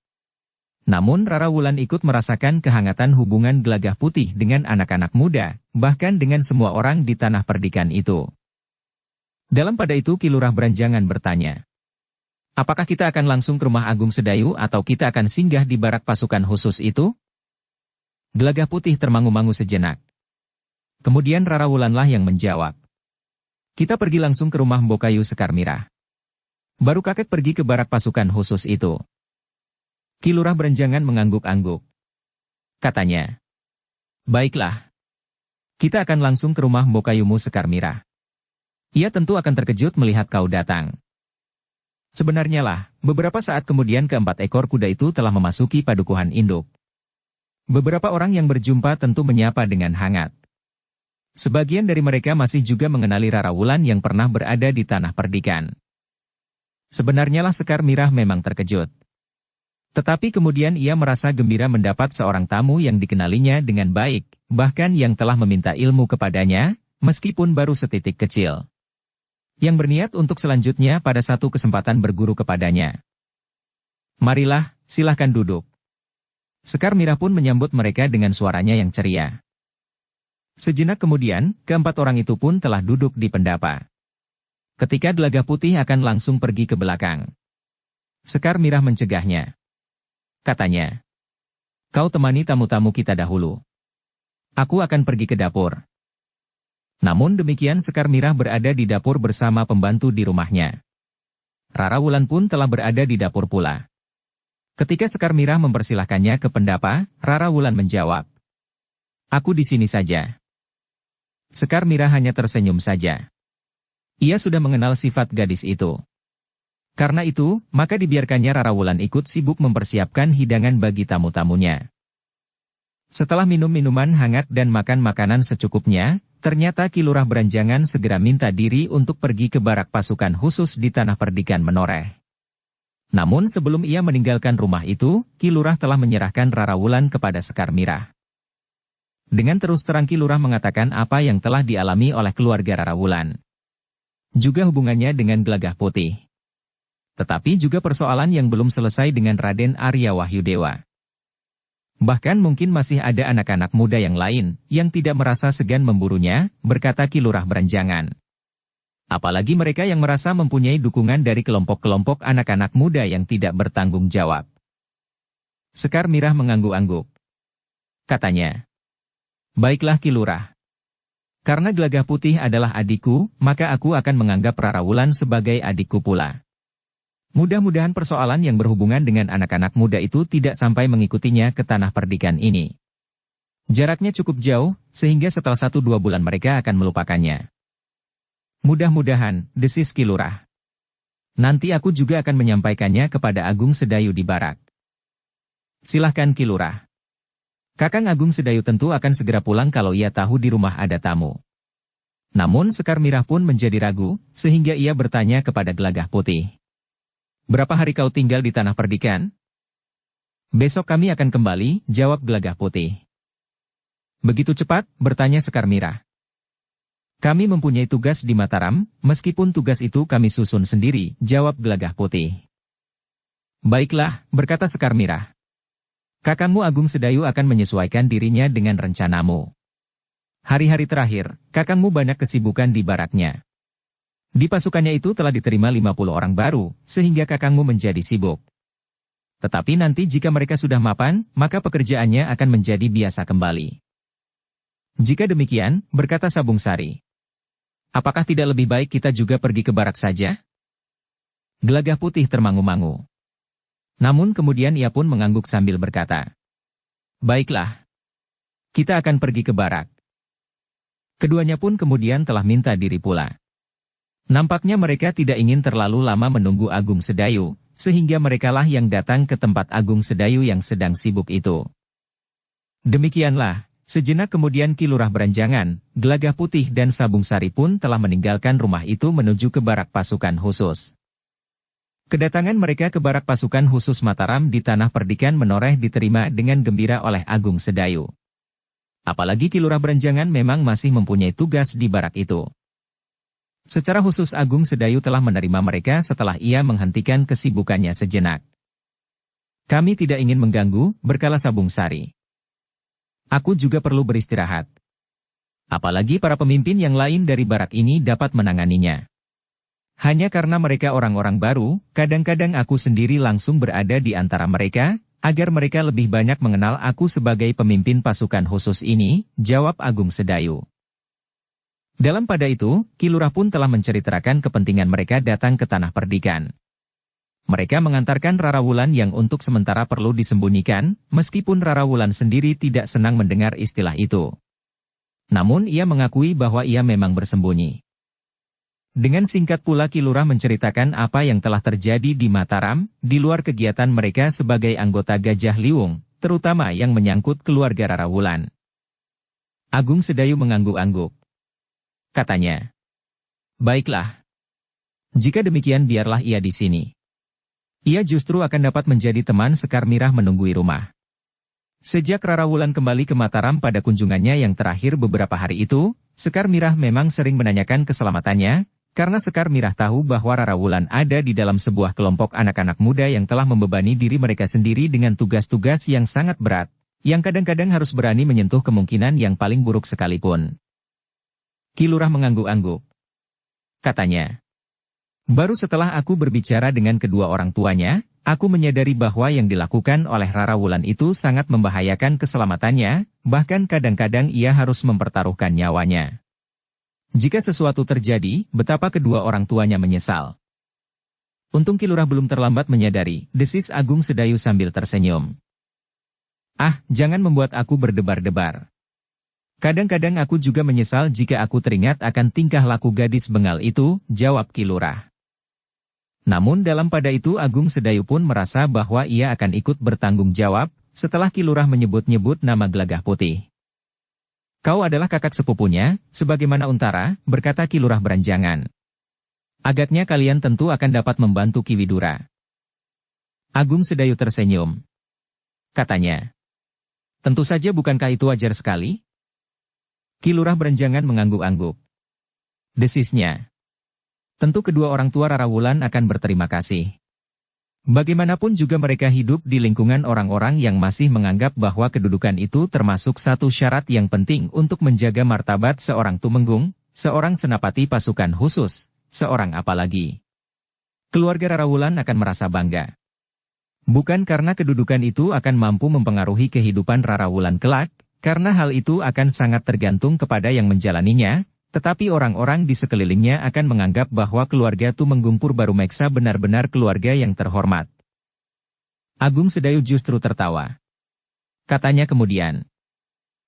Namun Rara Wulan ikut merasakan kehangatan hubungan Gelagah Putih dengan anak-anak muda, bahkan dengan semua orang di tanah perdikan itu. Dalam pada itu Ki Lurah Beranjangan bertanya, "Apakah kita akan langsung ke rumah Agung Sedayu atau kita akan singgah di barak pasukan khusus itu?" Gelagah Putih termangu-mangu sejenak. Kemudian Rara Wulanlah yang menjawab, "Kita pergi langsung ke rumah Mbokayu Sekar Mirah. Baru kakek pergi ke barak pasukan khusus itu. Ki Lurah Berenjangan mengangguk-angguk. Katanya, baiklah. Kita akan langsung ke rumah Mbokayumu Sekar Mirah. Ia tentu akan terkejut melihat kau datang. Sebenarnya lah, beberapa saat kemudian keempat ekor kuda itu telah memasuki padukuhan induk. Beberapa orang yang berjumpa tentu menyapa dengan hangat. Sebagian dari mereka masih juga mengenali Rara Wulan yang pernah berada di Tanah Perdikan. Sebenarnya lah Sekar Mirah memang terkejut. Tetapi kemudian ia merasa gembira mendapat seorang tamu yang dikenalinya dengan baik, bahkan yang telah meminta ilmu kepadanya, meskipun baru setitik kecil. Yang berniat untuk selanjutnya pada satu kesempatan berguru kepadanya. Marilah, silahkan duduk. Sekar Mirah pun menyambut mereka dengan suaranya yang ceria. Sejenak kemudian, keempat orang itu pun telah duduk di pendapa. Ketika Gelagah Putih akan langsung pergi ke belakang, Sekar Mirah mencegahnya. Katanya, kau temani tamu-tamu kita dahulu. Aku akan pergi ke dapur. Namun demikian Sekar Mirah berada di dapur bersama pembantu di rumahnya. Rara Wulan pun telah berada di dapur pula. Ketika Sekar Mirah mempersilahkannya ke pendapa, Rara Wulan menjawab, aku di sini saja. Sekar Mirah hanya tersenyum saja. Ia sudah mengenal sifat gadis itu. Karena itu, maka dibiarkannya Rara Wulan ikut sibuk mempersiapkan hidangan bagi tamu-tamunya. Setelah minum minuman hangat dan makan makanan secukupnya, ternyata Ki Lurah Berenjangan segera minta diri untuk pergi ke barak pasukan khusus di Tanah Perdikan Menoreh. Namun sebelum ia meninggalkan rumah itu, Ki Lurah telah menyerahkan Rara Wulan kepada Sekar Mirah. Dengan terus terang Ki Lurah mengatakan apa yang telah dialami oleh keluarga Rara Wulan. Juga hubungannya dengan Gelagah Putih. Tetapi juga persoalan yang belum selesai dengan Raden Arya Wahyudewa. Bahkan mungkin masih ada anak-anak muda yang lain, yang tidak merasa segan memburunya, berkata Ki Lurah Berenjangan. Apalagi mereka yang merasa mempunyai dukungan dari kelompok-kelompok anak-anak muda yang tidak bertanggung jawab. Sekar Mirah mengangguk-angguk. Katanya, baiklah Ki Lurah. Karena Gelagah Putih adalah adikku, maka aku akan menganggap Rara Wulan sebagai adikku pula. Mudah-mudahan persoalan yang berhubungan dengan anak-anak muda itu tidak sampai mengikutinya ke Tanah Perdikan ini. Jaraknya cukup jauh, sehingga setelah 1-2 bulan mereka akan melupakannya. Mudah-mudahan, desis Ki Lurah. Nanti aku juga akan menyampaikannya kepada Agung Sedayu di barak. Silahkan Ki Lurah. Kakang Agung Sedayu tentu akan segera pulang kalau ia tahu di rumah ada tamu. Namun Sekar Mirah pun menjadi ragu, sehingga ia bertanya kepada Gelagah Putih. Berapa hari kau tinggal di Tanah Perdikan? Besok kami akan kembali, jawab Gelagah Putih. Begitu cepat, bertanya Sekar Mirah. Kami mempunyai tugas di Mataram, meskipun tugas itu kami susun sendiri, jawab Gelagah Putih. Baiklah, berkata Sekar Mirah. Kakangmu Agung Sedayu akan menyesuaikan dirinya dengan rencanamu. Hari-hari terakhir, kakangmu banyak kesibukan di baraknya. Di pasukannya itu telah diterima 50 orang baru, sehingga kakangmu menjadi sibuk. Tetapi nanti jika mereka sudah mapan, maka pekerjaannya akan menjadi biasa kembali. Jika demikian, berkata Sabung Sari. Apakah tidak lebih baik kita juga pergi ke barak saja? Gelagah Putih termangu-mangu. Namun kemudian ia pun mengangguk sambil berkata, baiklah. Kita akan pergi ke barak. Keduanya pun kemudian telah minta diri pula. Nampaknya mereka tidak ingin terlalu lama menunggu Agung Sedayu, sehingga merekalah yang datang ke tempat Agung Sedayu yang sedang sibuk itu. Demikianlah, sejenak kemudian Ki Lurah Berenjangan, Gelagah Putih dan Sabung Sari pun telah meninggalkan rumah itu menuju ke barak pasukan khusus. Kedatangan mereka ke barak pasukan khusus Mataram di Tanah Perdikan Menoreh diterima dengan gembira oleh Agung Sedayu. Apalagi Ki Lurah Berenjangan memang masih mempunyai tugas di barak itu. Secara khusus Agung Sedayu telah menerima mereka setelah ia menghentikan kesibukannya sejenak. Kami tidak ingin mengganggu, berkala Sabung Sari. Aku juga perlu beristirahat. Apalagi para pemimpin yang lain dari barak ini dapat menanganinya. Hanya karena mereka orang-orang baru, kadang-kadang aku sendiri langsung berada di antara mereka, agar mereka lebih banyak mengenal aku sebagai pemimpin pasukan khusus ini, jawab Agung Sedayu. Dalam pada itu, Ki Lurah pun telah menceritakan kepentingan mereka datang ke Tanah Perdikan. Mereka mengantarkan Rara Wulan yang untuk sementara perlu disembunyikan, meskipun Rara Wulan sendiri tidak senang mendengar istilah itu. Namun ia mengakui bahwa ia memang bersembunyi. Dengan singkat pula Ki Lurah menceritakan apa yang telah terjadi di Mataram, di luar kegiatan mereka sebagai anggota Gajah Liwung, terutama yang menyangkut keluarga Rara Wulan. Agung Sedayu mengangguk-angguk. Katanya, "Baiklah. Jika demikian biarlah ia di sini. Ia justru akan dapat menjadi teman Sekar Mirah menunggui rumah." Sejak Rara Wulan kembali ke Mataram pada kunjungannya yang terakhir beberapa hari itu, Sekar Mirah memang sering menanyakan keselamatannya, karena Sekar Mirah tahu bahwa Rara Wulan ada di dalam sebuah kelompok anak-anak muda yang telah membebani diri mereka sendiri dengan tugas-tugas yang sangat berat, yang kadang-kadang harus berani menyentuh kemungkinan yang paling buruk sekalipun. Ki Lurah mengangguk-angguk. Katanya, "Baru setelah aku berbicara dengan kedua orang tuanya, aku menyadari bahwa yang dilakukan oleh Rara Wulan itu sangat membahayakan keselamatannya, bahkan kadang-kadang ia harus mempertaruhkan nyawanya. Jika sesuatu terjadi, betapa kedua orang tuanya menyesal." Untung Ki Lurah belum terlambat menyadari, desis Agung Sedayu sambil tersenyum. "Ah, jangan membuat aku berdebar-debar. Kadang-kadang aku juga menyesal jika aku teringat akan tingkah laku gadis bengal itu," jawab Ki Lurah. Namun dalam pada itu Agung Sedayu pun merasa bahwa ia akan ikut bertanggung jawab, setelah Ki Lurah menyebut-nyebut nama Gelagah Putih. "Kau adalah kakak sepupunya, sebagaimana Untara," berkata Ki Lurah beranjangan. "Agaknya kalian tentu akan dapat membantu Ki Widura." Agung Sedayu tersenyum. Katanya, "Tentu saja, bukankah itu wajar sekali?" Ki Lurah beranjangan mengangguk-angguk. Desisnya, "Tentu kedua orang tua Rara Wulan akan berterima kasih. Bagaimanapun juga mereka hidup di lingkungan orang-orang yang masih menganggap bahwa kedudukan itu termasuk satu syarat yang penting untuk menjaga martabat seorang tumenggung, seorang senapati pasukan khusus, seorang apalagi. Keluarga Rara Wulan akan merasa bangga. Bukan karena kedudukan itu akan mampu mempengaruhi kehidupan Rara Wulan kelak, karena hal itu akan sangat tergantung kepada yang menjalaninya, tetapi orang-orang di sekelilingnya akan menganggap bahwa keluarga Tumenggung Purbarumeksa benar-benar keluarga yang terhormat." Agung Sedayu justru tertawa. Katanya kemudian,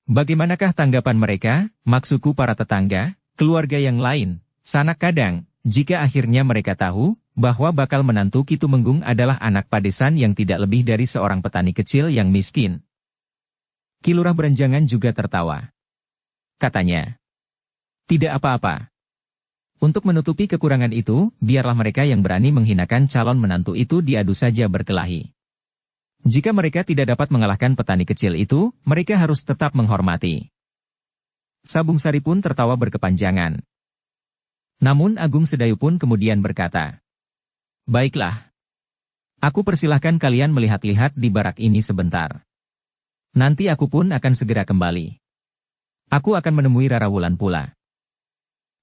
"Bagaimanakah tanggapan mereka, maksudku para tetangga, keluarga yang lain, sanak kadang, jika akhirnya mereka tahu bahwa bakal menantu Ki Tumenggung adalah anak padesan yang tidak lebih dari seorang petani kecil yang miskin?" Ki Lurah beranjangan juga tertawa. Katanya, "Tidak apa-apa. Untuk menutupi kekurangan itu, biarlah mereka yang berani menghinakan calon menantu itu diadu saja berkelahi. Jika mereka tidak dapat mengalahkan petani kecil itu, mereka harus tetap menghormati." Sabung Sari pun tertawa berkepanjangan. Namun Agung Sedayu pun kemudian berkata, "Baiklah. Aku persilahkan kalian melihat-lihat di barak ini sebentar. Nanti aku pun akan segera kembali. Aku akan menemui Rara Wulan pula."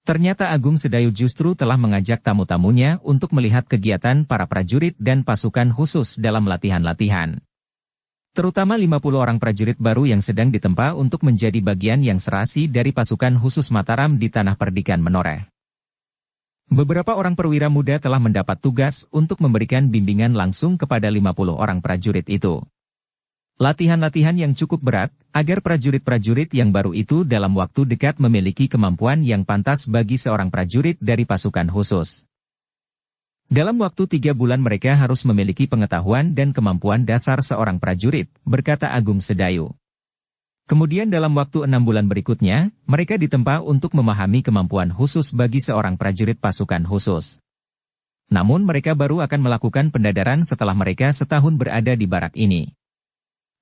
Ternyata Agung Sedayu justru telah mengajak tamu-tamunya untuk melihat kegiatan para prajurit dan pasukan khusus dalam latihan-latihan. Terutama 50 orang prajurit baru yang sedang ditempa untuk menjadi bagian yang serasi dari pasukan khusus Mataram di Tanah Perdikan Menoreh. Beberapa orang perwira muda telah mendapat tugas untuk memberikan bimbingan langsung kepada 50 orang prajurit itu. Latihan-latihan yang cukup berat, agar prajurit-prajurit yang baru itu dalam waktu dekat memiliki kemampuan yang pantas bagi seorang prajurit dari pasukan khusus. Dalam waktu 3 bulan mereka harus memiliki pengetahuan dan kemampuan dasar seorang prajurit, berkata Agung Sedayu. Kemudian dalam waktu 6 bulan berikutnya, mereka ditempa untuk memahami kemampuan khusus bagi seorang prajurit pasukan khusus. Namun mereka baru akan melakukan pendadaran setelah mereka setahun berada di barak ini.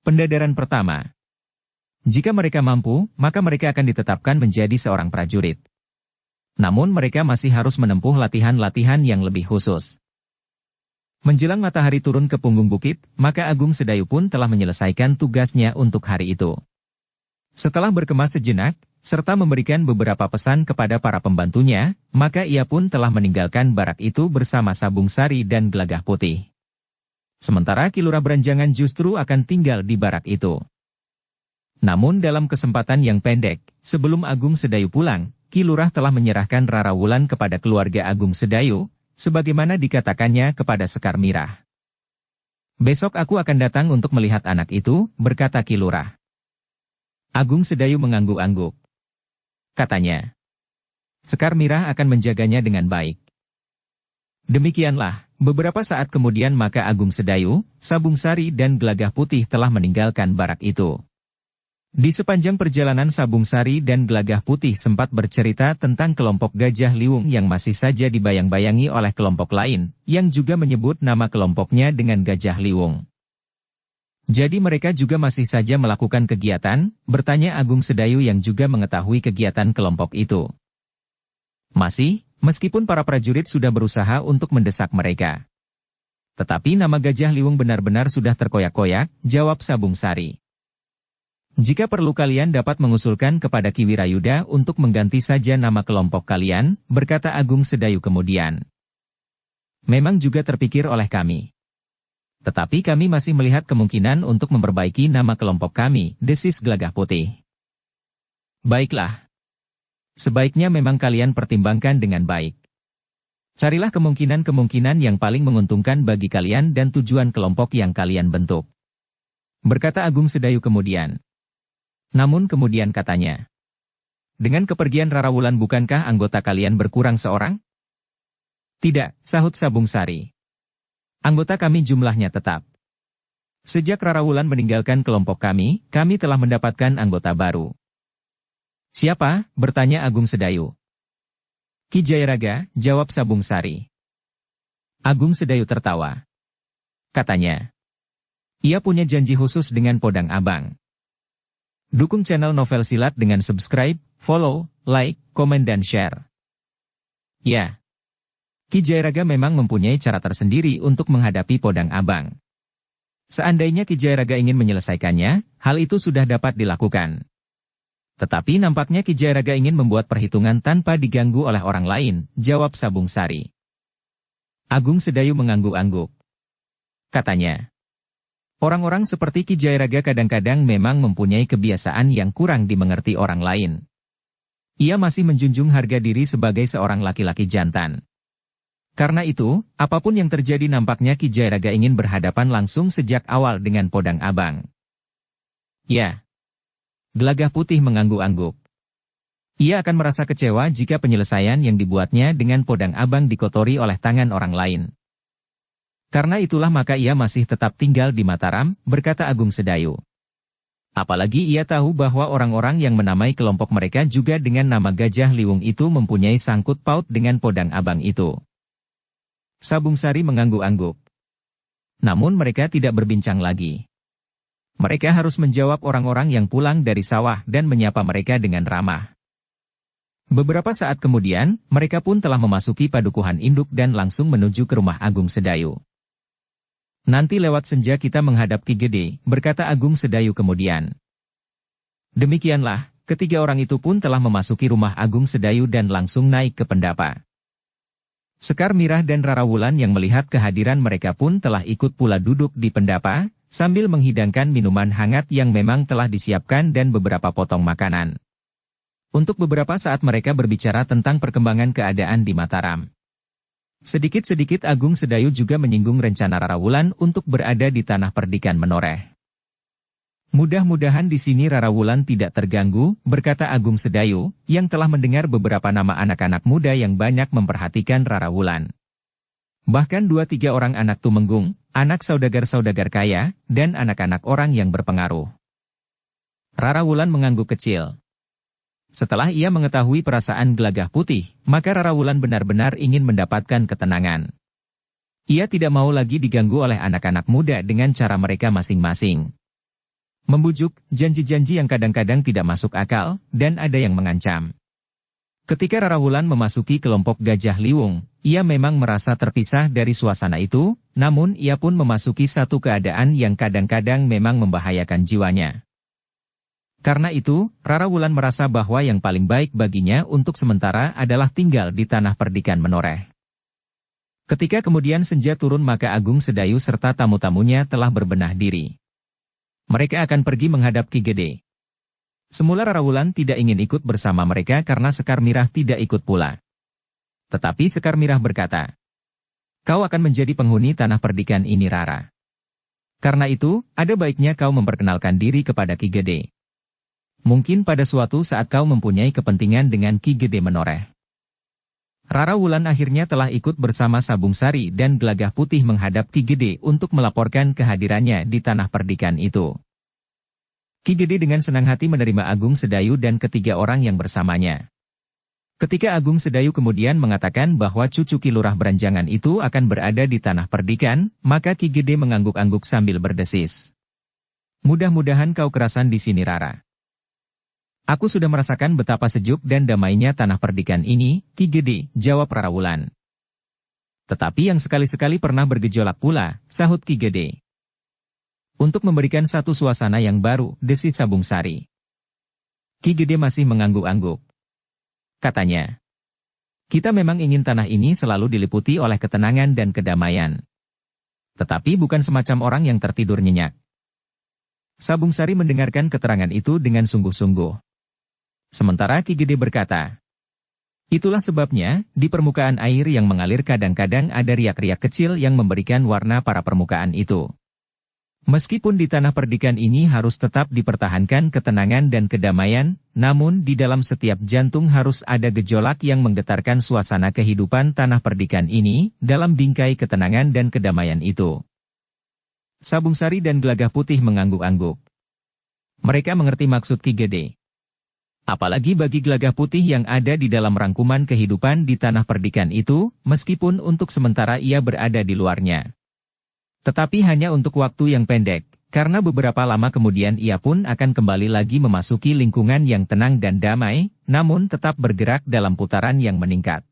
Pendadaran pertama. Jika mereka mampu, maka mereka akan ditetapkan menjadi seorang prajurit. Namun mereka masih harus menempuh latihan-latihan yang lebih khusus. Menjelang matahari turun ke punggung bukit, maka Agung Sedayu pun telah menyelesaikan tugasnya untuk hari itu. Setelah berkemas sejenak, serta memberikan beberapa pesan kepada para pembantunya, maka ia pun telah meninggalkan barak itu bersama Sabung Sari dan Gelagah Putih. Sementara Ki Lurah beranjangan justru akan tinggal di barak itu. Namun dalam kesempatan yang pendek, sebelum Agung Sedayu pulang, Ki Lurah telah menyerahkan Rara Wulan kepada keluarga Agung Sedayu, sebagaimana dikatakannya kepada Sekar Mirah. Besok aku akan datang untuk melihat anak itu, berkata Ki Lurah. Agung Sedayu mengangguk-angguk. Katanya, Sekar Mirah akan menjaganya dengan baik. Demikianlah, beberapa saat kemudian maka Agung Sedayu, Sabung Sari dan Gelagah Putih telah meninggalkan barak itu. Di sepanjang perjalanan Sabung Sari dan Gelagah Putih sempat bercerita tentang kelompok Gajah Liwung yang masih saja dibayang-bayangi oleh kelompok lain, yang juga menyebut nama kelompoknya dengan Gajah Liwung. Jadi mereka juga masih saja melakukan kegiatan, bertanya Agung Sedayu yang juga mengetahui kegiatan kelompok itu. Masih, meskipun para prajurit sudah berusaha untuk mendesak mereka. Tetapi nama Gajah Liwung benar-benar sudah terkoyak-koyak, jawab Sabung Sari. Jika perlu kalian dapat mengusulkan kepada Ki Wirayuda untuk mengganti saja nama kelompok kalian, berkata Agung Sedayu kemudian. Memang juga terpikir oleh kami. Tetapi kami masih melihat kemungkinan untuk memperbaiki nama kelompok kami, desis Gelagah Putih. Baiklah. Sebaiknya memang kalian pertimbangkan dengan baik. Carilah kemungkinan-kemungkinan yang paling menguntungkan bagi kalian dan tujuan kelompok yang kalian bentuk. Berkata Agung Sedayu kemudian. Namun kemudian katanya, dengan kepergian Rara Wulan bukankah anggota kalian berkurang seorang? Tidak, sahut Sabung Sari. Anggota kami jumlahnya tetap. Sejak Rara Wulan meninggalkan kelompok kami telah mendapatkan anggota baru. Siapa? Bertanya Agung Sedayu. Ki Jayaraga, jawab Sabung Sari. Agung Sedayu tertawa. Katanya, ia punya janji khusus dengan Podang Abang. Dukung channel Novel Silat dengan subscribe, follow, like, komen dan share. Ya. Ki Jayaraga memang mempunyai cara tersendiri untuk menghadapi Podang Abang. Seandainya Ki Jayaraga ingin menyelesaikannya, hal itu sudah dapat dilakukan. Tetapi nampaknya Ki Jayaraga ingin membuat perhitungan tanpa diganggu oleh orang lain, jawab Sabung Sari. Agung Sedayu mengangguk-angguk. Katanya, orang-orang seperti Ki Jayaraga kadang-kadang memang mempunyai kebiasaan yang kurang dimengerti orang lain. Ia masih menjunjung harga diri sebagai seorang laki-laki jantan. Karena itu, apapun yang terjadi nampaknya Ki Jayaraga ingin berhadapan langsung sejak awal dengan Podang Abang. Ya. Gelagah Putih mengangguk-angguk. Ia akan merasa kecewa jika penyelesaian yang dibuatnya dengan Podang Abang dikotori oleh tangan orang lain. Karena itulah maka ia masih tetap tinggal di Mataram, berkata Agung Sedayu. Apalagi ia tahu bahwa orang-orang yang menamai kelompok mereka juga dengan nama Gajah Liwung itu mempunyai sangkut paut dengan Podang Abang itu. Sabung Sari mengangguk-angguk. Namun mereka tidak berbincang lagi. Mereka harus menjawab orang-orang yang pulang dari sawah dan menyapa mereka dengan ramah. Beberapa saat kemudian, mereka pun telah memasuki padukuhan induk dan langsung menuju ke rumah Agung Sedayu. Nanti lewat senja kita menghadap Ki Gede, berkata Agung Sedayu kemudian. Demikianlah, ketiga orang itu pun telah memasuki rumah Agung Sedayu dan langsung naik ke pendapa. Sekar Mirah dan Rara Wulan yang melihat kehadiran mereka pun telah ikut pula duduk di pendapa, sambil menghidangkan minuman hangat yang memang telah disiapkan dan beberapa potong makanan. Untuk beberapa saat mereka berbicara tentang perkembangan keadaan di Mataram. Sedikit-sedikit Agung Sedayu juga menyinggung rencana Rara Wulan untuk berada di tanah perdikan Menoreh. Mudah-mudahan di sini Rara Wulan tidak terganggu, berkata Agung Sedayu, yang telah mendengar beberapa nama anak-anak muda yang banyak memperhatikan Rara Wulan. Bahkan 2-3 orang anak tumenggung, anak saudagar-saudagar kaya, dan anak-anak orang yang berpengaruh. Rara Wulan mengangguk kecil. Setelah ia mengetahui perasaan Gelagah Putih, maka Rara Wulan benar-benar ingin mendapatkan ketenangan. Ia tidak mau lagi diganggu oleh anak-anak muda dengan cara mereka masing-masing. Membujuk, janji-janji yang kadang-kadang tidak masuk akal, dan ada yang mengancam. Ketika Rara Wulan memasuki kelompok Gajah Liwung, ia memang merasa terpisah dari suasana itu, namun ia pun memasuki satu keadaan yang kadang-kadang memang membahayakan jiwanya. Karena itu, Rara Wulan merasa bahwa yang paling baik baginya untuk sementara adalah tinggal di tanah perdikan Menoreh. Ketika kemudian senja turun maka Agung Sedayu serta tamu-tamunya telah berbenah diri. Mereka akan pergi menghadap Ki Gede. Semula Rara Wulan tidak ingin ikut bersama mereka karena Sekar Mirah tidak ikut pula. Tetapi Sekar Mirah berkata, Kau akan menjadi penghuni tanah perdikan ini, Rara. Karena itu, ada baiknya kau memperkenalkan diri kepada Ki Gede. Mungkin pada suatu saat kau mempunyai kepentingan dengan Ki Gede menoreh. Rara Wulan akhirnya telah ikut bersama Sabung Sari dan Gelagah Putih menghadap Ki Gede untuk melaporkan kehadirannya di tanah perdikan itu. Ki Gede dengan senang hati menerima Agung Sedayu dan ketiga orang yang bersamanya. Ketika Agung Sedayu kemudian mengatakan bahwa cucu Ki Lurah Beranjangan itu akan berada di tanah perdikan, maka Ki Gede mengangguk-angguk sambil berdesis. Mudah-mudahan kau kerasan di sini, Rara. Aku sudah merasakan betapa sejuk dan damainya tanah perdikan ini, Ki Gede, jawab Rara Wulan. Tetapi yang sekali-sekali pernah bergejolak pula, sahut Ki Gede. Untuk memberikan satu suasana yang baru, desis Sabung Sari. Ki Gede masih mengangguk-angguk. Katanya, kita memang ingin tanah ini selalu diliputi oleh ketenangan dan kedamaian. Tetapi bukan semacam orang yang tertidur nyenyak. Sabung Sari mendengarkan keterangan itu dengan sungguh-sungguh. Sementara Ki Gede berkata, itulah sebabnya, di permukaan air yang mengalir kadang-kadang ada riak-riak kecil yang memberikan warna para permukaan itu. Meskipun di tanah perdikan ini harus tetap dipertahankan ketenangan dan kedamaian, namun di dalam setiap jantung harus ada gejolak yang menggetarkan suasana kehidupan tanah perdikan ini, dalam bingkai ketenangan dan kedamaian itu. Sabung Sari dan Gelagah Putih mengangguk-angguk. Mereka mengerti maksud Ki Gede. Apalagi bagi Gelagah Putih yang ada di dalam rangkuman kehidupan di tanah perdikan itu, meskipun untuk sementara ia berada di luarnya. Tetapi hanya untuk waktu yang pendek, karena beberapa lama kemudian ia pun akan kembali lagi memasuki lingkungan yang tenang dan damai, namun tetap bergerak dalam putaran yang meningkat.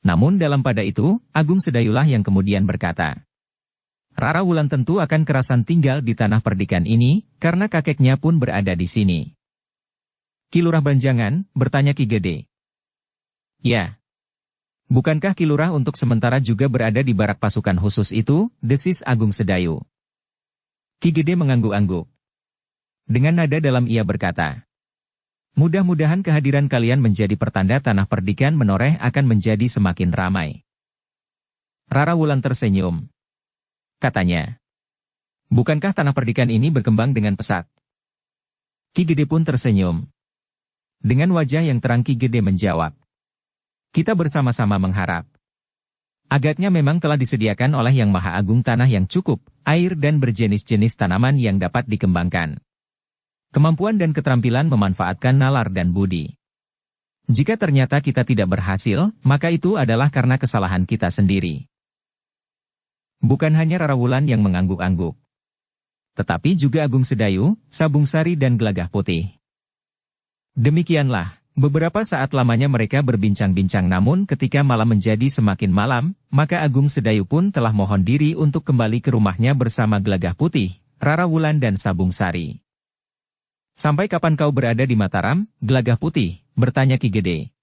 Namun dalam pada itu, Agung Sedayulah yang kemudian berkata, Rara Wulan tentu akan kerasan tinggal di tanah perdikan ini, karena kakeknya pun berada di sini. Ki Lurah Banjangan, bertanya Ki Gede. Ya. Bukankah Ki Lurah untuk sementara juga berada di barak pasukan khusus itu, desis Agung Sedayu. Ki Gede mengangguk-angguk. Dengan nada dalam ia berkata, mudah-mudahan kehadiran kalian menjadi pertanda tanah perdikan menoreh akan menjadi semakin ramai. Rara Wulan tersenyum. Katanya, bukankah tanah perdikan ini berkembang dengan pesat? Ki Gede pun tersenyum. Dengan wajah yang terang Ki Gede menjawab, kita bersama-sama mengharap. Agaknya memang telah disediakan oleh Yang Maha Agung tanah yang cukup, air dan berjenis-jenis tanaman yang dapat dikembangkan. Kemampuan dan keterampilan memanfaatkan nalar dan budi. Jika ternyata kita tidak berhasil, maka itu adalah karena kesalahan kita sendiri. Bukan hanya Rara Wulan yang mengangguk-angguk. Tetapi juga Agung Sedayu, Sabung Sari dan Gelagah Putih. Demikianlah. Beberapa saat lamanya mereka berbincang-bincang namun ketika malam menjadi semakin malam, maka Agung Sedayu pun telah mohon diri untuk kembali ke rumahnya bersama Gelagah Putih, Rara Wulan dan Sabung Sari. Sampai kapan kau berada di Mataram, Gelagah Putih? Bertanya Ki Gede.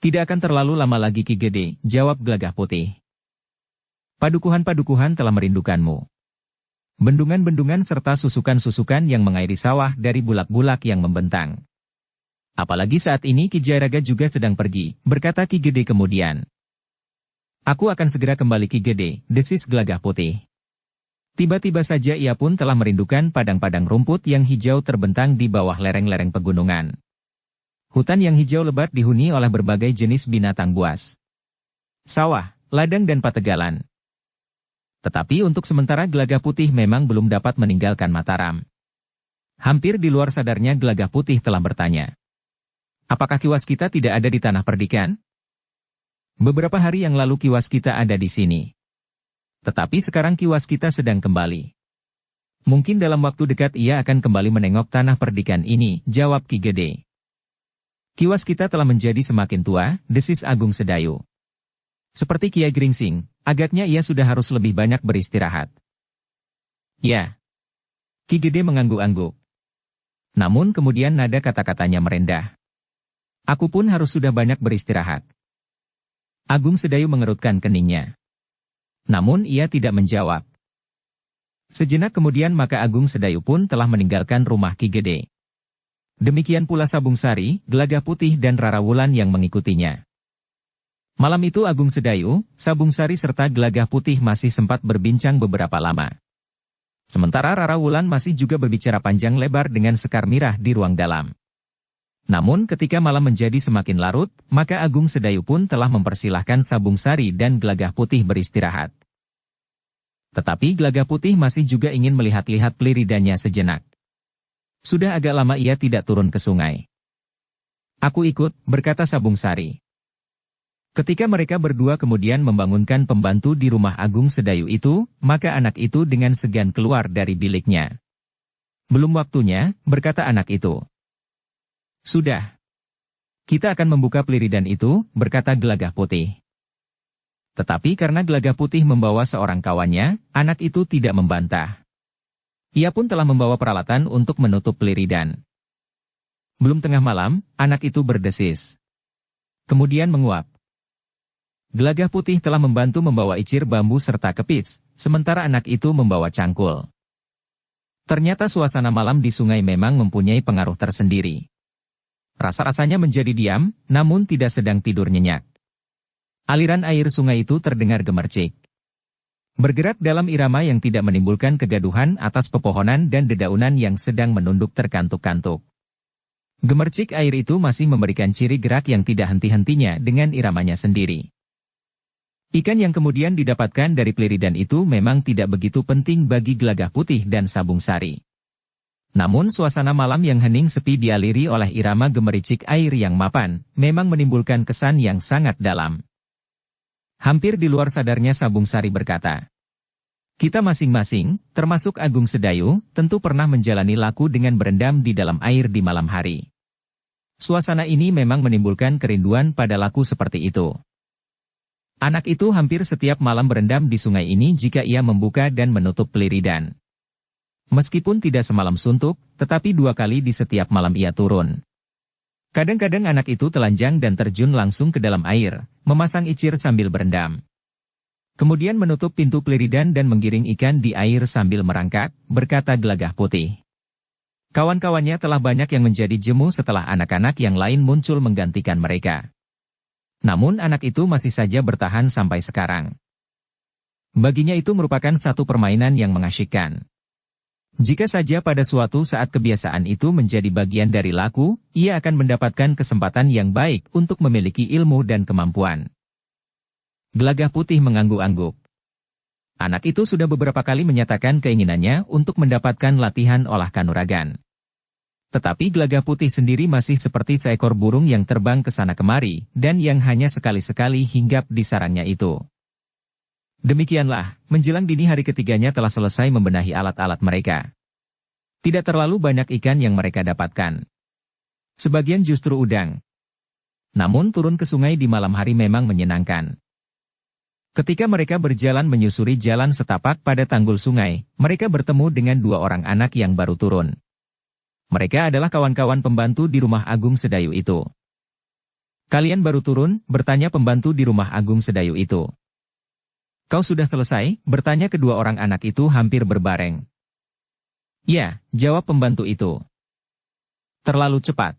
Tidak akan terlalu lama lagi Ki Gede, jawab Gelagah Putih. Padukuhan-padukuhan telah merindukanmu. Bendungan-bendungan serta susukan-susukan yang mengairi sawah dari bulak-bulak yang membentang. Apalagi saat ini Ki Jayaraga juga sedang pergi, berkata Ki Gede kemudian. Aku akan segera kembali Ki Gede, desis Gelagah Putih. Tiba-tiba saja ia pun telah merindukan padang-padang rumput yang hijau terbentang di bawah lereng-lereng pegunungan. Hutan yang hijau lebat dihuni oleh berbagai jenis binatang buas. Sawah, ladang dan pategalan. Tetapi untuk sementara Gelagah Putih memang belum dapat meninggalkan Mataram. Hampir di luar sadarnya Gelagah Putih telah bertanya. Apakah Kiwas kita tidak ada di tanah perdikan? Beberapa hari yang lalu Kiwas kita ada di sini. Tetapi sekarang Kiwas kita sedang kembali. Mungkin dalam waktu dekat ia akan kembali menengok tanah perdikan ini, jawab Ki Gede. Kiwas kita telah menjadi semakin tua, desis Agung Sedayu. Seperti Kiai Gringsing, agaknya ia sudah harus lebih banyak beristirahat. Ya. Ki Gede mengangguk-angguk. Namun kemudian nada kata-katanya merendah. Aku pun harus sudah banyak beristirahat. Agung Sedayu mengerutkan keningnya. Namun ia tidak menjawab. Sejenak kemudian maka Agung Sedayu pun telah meninggalkan rumah Ki Gede. Demikian pula Sabung Sari, Gelagah Putih dan Rara Wulan yang mengikutinya. Malam itu Agung Sedayu, Sabung Sari serta Gelagah Putih masih sempat berbincang beberapa lama. Sementara Rara Wulan masih juga berbicara panjang lebar dengan Sekar Mirah di ruang dalam. Namun ketika malam menjadi semakin larut, maka Agung Sedayu pun telah mempersilahkan Sabung Sari dan Gelagah Putih beristirahat. Tetapi Gelagah Putih masih juga ingin melihat-lihat peliridannya sejenak. Sudah agak lama ia tidak turun ke sungai. Aku ikut, berkata Sabung Sari. Ketika mereka berdua kemudian membangunkan pembantu di rumah Agung Sedayu itu, maka anak itu dengan segan keluar dari biliknya. Belum waktunya, berkata anak itu. Sudah. Kita akan membuka peliridan itu, berkata Gelagah Putih. Tetapi karena Gelagah Putih membawa seorang kawannya, anak itu tidak membantah. Ia pun telah membawa peralatan untuk menutup peliridan. Belum tengah malam, anak itu berdesis. Kemudian menguap. Gelagah Putih telah membantu membawa icir bambu serta kepis, sementara anak itu membawa cangkul. Ternyata suasana malam di sungai memang mempunyai pengaruh tersendiri. Rasa-rasanya menjadi diam, namun tidak sedang tidur nyenyak. Aliran air sungai itu terdengar gemercik. Bergerak dalam irama yang tidak menimbulkan kegaduhan atas pepohonan dan dedaunan yang sedang menunduk terkantuk-kantuk. Gemercik air itu masih memberikan ciri gerak yang tidak henti-hentinya dengan iramanya sendiri. Ikan yang kemudian didapatkan dari peliridan itu memang tidak begitu penting bagi Gelagah Putih dan Sabung Sari. Namun suasana malam yang hening sepi dialiri oleh irama gemericik air yang mapan, memang menimbulkan kesan yang sangat dalam. Hampir di luar sadarnya Sabung Sari berkata, kita masing-masing, termasuk Agung Sedayu, tentu pernah menjalani laku dengan berendam di dalam air di malam hari. Suasana ini memang menimbulkan kerinduan pada laku seperti itu. Anak itu hampir setiap malam berendam di sungai ini jika ia membuka dan menutup peliridan. Meskipun tidak semalam suntuk, tetapi 2 kali di setiap malam ia turun. Kadang-kadang anak itu telanjang dan terjun langsung ke dalam air, memasang icir sambil berendam. Kemudian menutup pintu peliridan dan menggiring ikan di air sambil merangkak, berkata Gelagah Putih. Kawan-kawannya telah banyak yang menjadi jemu setelah anak-anak yang lain muncul menggantikan mereka. Namun anak itu masih saja bertahan sampai sekarang. Baginya itu merupakan satu permainan yang mengasyikkan. Jika saja pada suatu saat kebiasaan itu menjadi bagian dari laku, ia akan mendapatkan kesempatan yang baik untuk memiliki ilmu dan kemampuan. Gelagah Putih mengangguk-angguk. Anak itu sudah beberapa kali menyatakan keinginannya untuk mendapatkan latihan olah kanuragan. Tetapi Gelagah Putih sendiri masih seperti seekor burung yang terbang ke sana kemari, dan yang hanya sekali-sekali hinggap di sarangnya itu. Demikianlah, menjelang dini hari ketiganya telah selesai membenahi alat-alat mereka. Tidak terlalu banyak ikan yang mereka dapatkan. Sebagian justru udang. Namun turun ke sungai di malam hari memang menyenangkan. Ketika mereka berjalan menyusuri jalan setapak pada tanggul sungai, mereka bertemu dengan 2 orang anak yang baru turun. Mereka adalah kawan-kawan pembantu di rumah Agung Sedayu itu. Kalian baru turun, bertanya pembantu di rumah Agung Sedayu itu. Kau sudah selesai, bertanya kedua orang anak itu hampir berbareng. Ya, jawab pembantu itu. Terlalu cepat.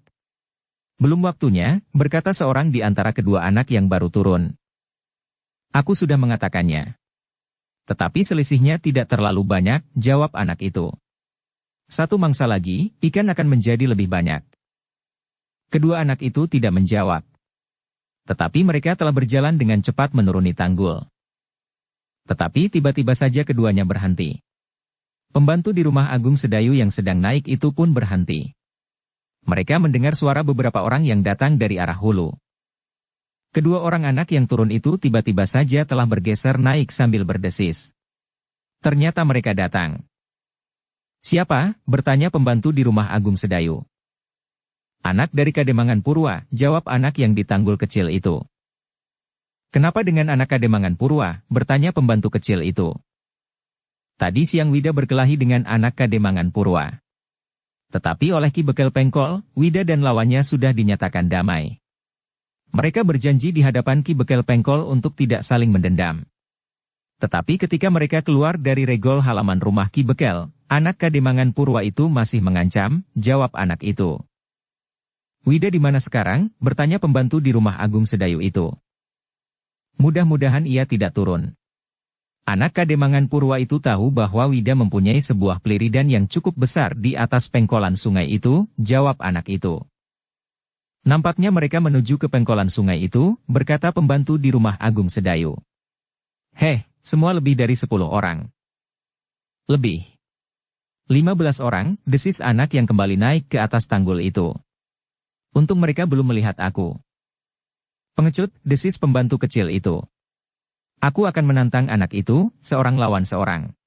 Belum waktunya, berkata seorang di antara kedua anak yang baru turun. Aku sudah mengatakannya. Tetapi selisihnya tidak terlalu banyak, jawab anak itu. Satu mangsa lagi, ikan akan menjadi lebih banyak. Kedua anak itu tidak menjawab. Tetapi mereka telah berjalan dengan cepat menuruni tanggul. Tetapi tiba-tiba saja keduanya berhenti. Pembantu di rumah Agung Sedayu yang sedang naik itu pun berhenti. Mereka mendengar suara beberapa orang yang datang dari arah hulu. Kedua orang anak yang turun itu tiba-tiba saja telah bergeser naik sambil berdesis. Ternyata mereka datang. Siapa? Bertanya pembantu di rumah Agung Sedayu. Anak dari Kademangan Purwa, jawab anak yang di tanggul kecil itu. Kenapa dengan anak Kademangan Purwa? Bertanya pembantu kecil itu. Tadi siang Wida berkelahi dengan anak Kademangan Purwa. Tetapi oleh Ki Bekel Pengkol, Wida dan lawannya sudah dinyatakan damai. Mereka berjanji di hadapan Ki Bekel Pengkol untuk tidak saling mendendam. Tetapi ketika mereka keluar dari regol halaman rumah Ki Bekel, anak Kademangan Purwa itu masih mengancam, jawab anak itu. Wida di mana sekarang? Bertanya pembantu di rumah Agung Sedayu itu. Mudah-mudahan ia tidak turun. Anak Kademangan Purwa itu tahu bahwa Wida mempunyai sebuah peliridan yang cukup besar di atas pengkolan sungai itu, jawab anak itu. Nampaknya mereka menuju ke pengkolan sungai itu, berkata pembantu di rumah Agung Sedayu. Heh, semua lebih dari 10 orang. Lebih. 15 orang, desis anak yang kembali naik ke atas tanggul itu. Untung mereka belum melihat aku. Pengecut, desis pembantu kecil itu. Aku akan menantang anak itu, seorang lawan seorang.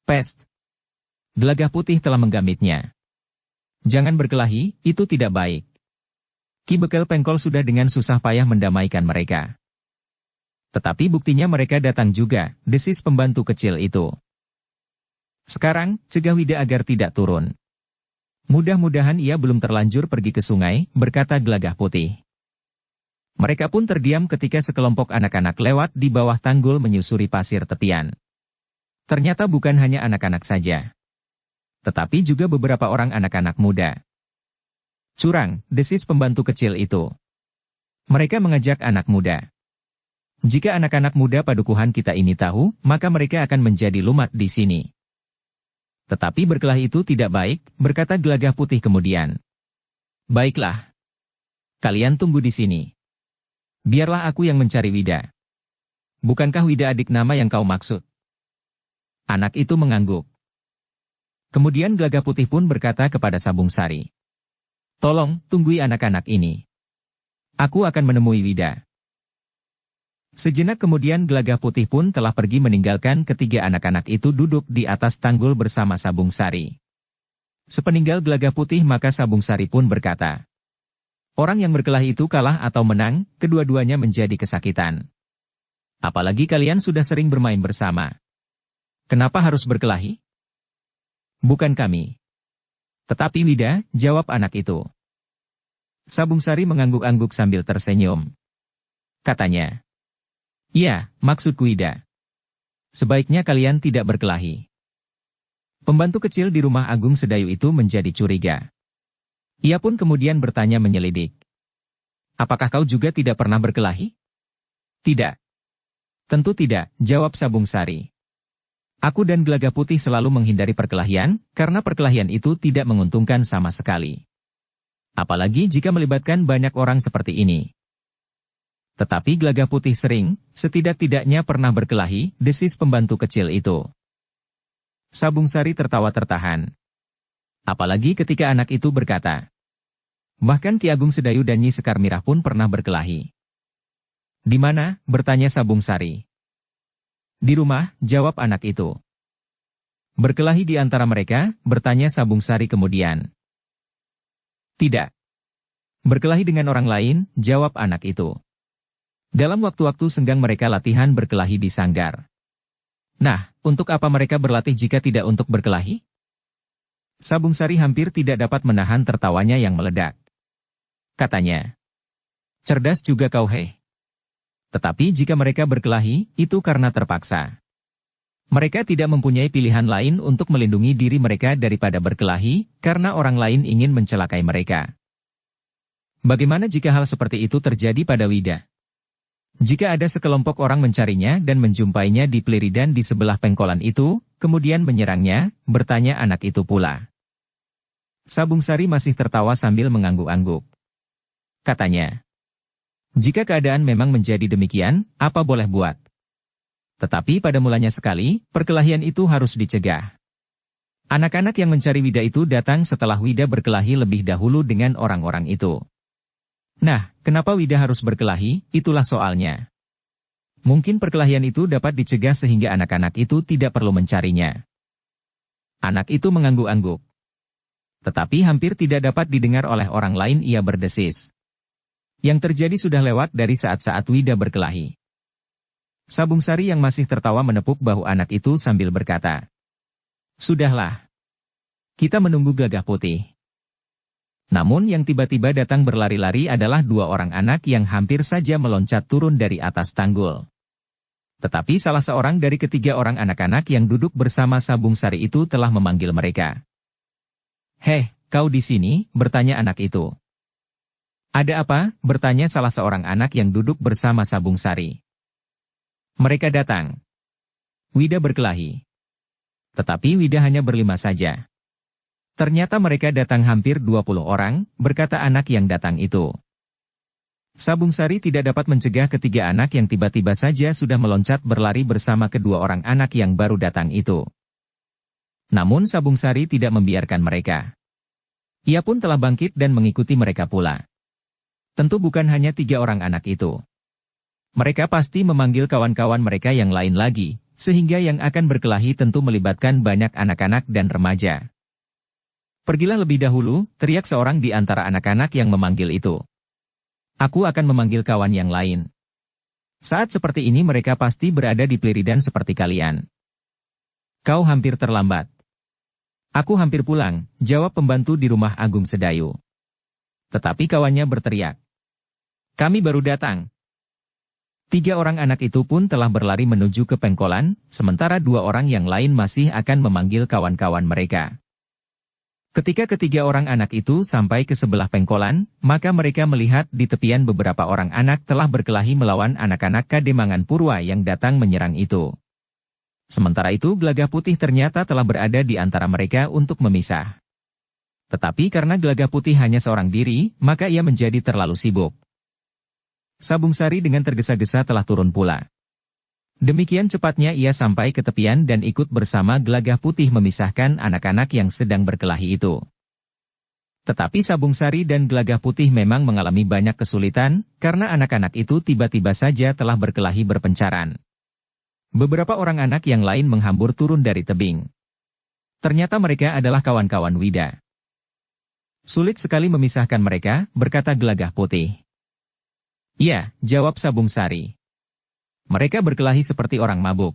Pest. Gelagah Putih telah menggamitnya. Jangan berkelahi, itu tidak baik. Ki Bekel Pengkol sudah dengan susah payah mendamaikan mereka. Tetapi buktinya mereka datang juga, desis pembantu kecil itu. Sekarang, cegah Wida agar tidak turun. Mudah-mudahan ia belum terlanjur pergi ke sungai, berkata Gelagah Putih. Mereka pun terdiam ketika sekelompok anak-anak lewat di bawah tanggul menyusuri pasir tepian. Ternyata bukan hanya anak-anak saja. Tetapi juga beberapa orang anak-anak muda. Curang, desis pembantu kecil itu. Mereka mengajak anak muda. Jika anak-anak muda padukuhan kita ini tahu, maka mereka akan menjadi lumat di sini. Tetapi berkelahi itu tidak baik, berkata Gelagah Putih kemudian. Baiklah. Kalian tunggu di sini. Biarlah aku yang mencari Wida. Bukankah Wida adik nama yang kau maksud? Anak itu mengangguk. Kemudian Gelagah Putih pun berkata kepada Sabung Sari. Tolong, tunggui anak-anak ini. Aku akan menemui Wida. Sejenak kemudian Gelagah Putih pun telah pergi meninggalkan ketiga anak-anak itu duduk di atas tanggul bersama Sabung Sari. Sepeninggal Gelagah Putih maka Sabung Sari pun berkata. Orang yang berkelahi itu kalah atau menang, kedua-duanya menjadi kesakitan. Apalagi kalian sudah sering bermain bersama. Kenapa harus berkelahi? Bukan kami. Tetapi Wida, jawab anak itu. Sabung Sari mengangguk-angguk sambil tersenyum. Katanya. Iya, maksudku Wida. Sebaiknya kalian tidak berkelahi. Pembantu kecil di rumah Agung Sedayu itu menjadi curiga. Ia pun kemudian bertanya menyelidik. Apakah kau juga tidak pernah berkelahi? Tidak. Tentu tidak, jawab Sabung Sari. Aku dan Gelagah Putih selalu menghindari perkelahian, karena perkelahian itu tidak menguntungkan sama sekali. Apalagi jika melibatkan banyak orang seperti ini. Tetapi Gelagah Putih sering, setidak-tidaknya pernah berkelahi, desis pembantu kecil itu. Sabung Sari tertawa tertahan. Apalagi ketika anak itu berkata. Bahkan Ki Agung Sedayu dan Nyi Sekar Mirah pun pernah berkelahi. Di mana? Bertanya Sabung Sari. Di rumah, jawab anak itu. Berkelahi di antara mereka, bertanya Sabung Sari kemudian. Tidak. Berkelahi dengan orang lain, jawab anak itu. Dalam waktu-waktu senggang mereka latihan berkelahi di sanggar. Nah, untuk apa mereka berlatih jika tidak untuk berkelahi? Sabung Sari hampir tidak dapat menahan tertawanya yang meledak. Katanya. Cerdas juga kau hei. Tetapi jika mereka berkelahi, itu karena terpaksa. Mereka tidak mempunyai pilihan lain untuk melindungi diri mereka daripada berkelahi, karena orang lain ingin mencelakai mereka. Bagaimana jika hal seperti itu terjadi pada Wida? Jika ada sekelompok orang mencarinya dan menjumpainya di peliridan di sebelah pengkolan itu, kemudian menyerangnya, bertanya anak itu pula. Sabung Sari masih tertawa sambil mengangguk-angguk. Katanya, jika keadaan memang menjadi demikian, apa boleh buat? Tetapi pada mulanya sekali, perkelahian itu harus dicegah. Anak-anak yang mencari Wida itu datang setelah Wida berkelahi lebih dahulu dengan orang-orang itu. Nah, kenapa Wida harus berkelahi, itulah soalnya. Mungkin perkelahian itu dapat dicegah sehingga anak-anak itu tidak perlu mencarinya. Anak itu mengangguk-angguk. Tetapi hampir tidak dapat didengar oleh orang lain ia berdesis. Yang terjadi sudah lewat dari saat-saat Wida berkelahi. Sabung Sari yang masih tertawa menepuk bahu anak itu sambil berkata. Sudahlah. Kita menunggu Gelagah Putih. Namun yang tiba-tiba datang berlari-lari adalah dua orang anak yang hampir saja meloncat turun dari atas tanggul. Tetapi salah seorang dari ketiga orang anak-anak yang duduk bersama Sabung Sari itu telah memanggil mereka. Hei, kau di sini, bertanya anak itu. Ada apa? Bertanya salah seorang anak yang duduk bersama Sabung Sari. Mereka datang. Wida berkelahi. Tetapi Wida hanya berlima saja. Ternyata mereka datang hampir 20 orang, berkata anak yang datang itu. Sabung Sari tidak dapat mencegah ketiga anak yang tiba-tiba saja sudah meloncat berlari bersama kedua orang anak yang baru datang itu. Namun Sabung Sari tidak membiarkan mereka. Ia pun telah bangkit dan mengikuti mereka pula. Tentu bukan hanya 3 orang anak itu. Mereka pasti memanggil kawan-kawan mereka yang lain lagi, sehingga yang akan berkelahi tentu melibatkan banyak anak-anak dan remaja. Pergilah lebih dahulu, teriak seorang di antara anak-anak yang memanggil itu. Aku akan memanggil kawan yang lain. Saat seperti ini mereka pasti berada di Pleridan seperti kalian. Kau hampir terlambat. Aku hampir pulang, jawab pembantu di rumah Agung Sedayu. Tetapi kawannya berteriak. Kami baru datang. 3 orang anak itu pun telah berlari menuju ke pengkolan, sementara 2 orang yang lain masih akan memanggil kawan-kawan mereka. Ketika ketiga orang anak itu sampai ke sebelah pengkolan, maka mereka melihat di tepian beberapa orang anak telah berkelahi melawan anak-anak Kademangan Purwa yang datang menyerang itu. Sementara itu Gelagah Putih ternyata telah berada di antara mereka untuk memisah. Tetapi karena Gelagah Putih hanya seorang diri, maka ia menjadi terlalu sibuk. Sabung Sari dengan tergesa-gesa telah turun pula. Demikian cepatnya ia sampai ke tepian dan ikut bersama Gelagah Putih memisahkan anak-anak yang sedang berkelahi itu. Tetapi Sabung Sari dan Gelagah Putih memang mengalami banyak kesulitan, karena anak-anak itu tiba-tiba saja telah berkelahi berpencaran. Beberapa orang anak yang lain menghambur turun dari tebing. Ternyata mereka adalah kawan-kawan Wida. Sulit sekali memisahkan mereka, berkata Gelagah Putih. Iya, jawab Sabung Sari. Mereka berkelahi seperti orang mabuk.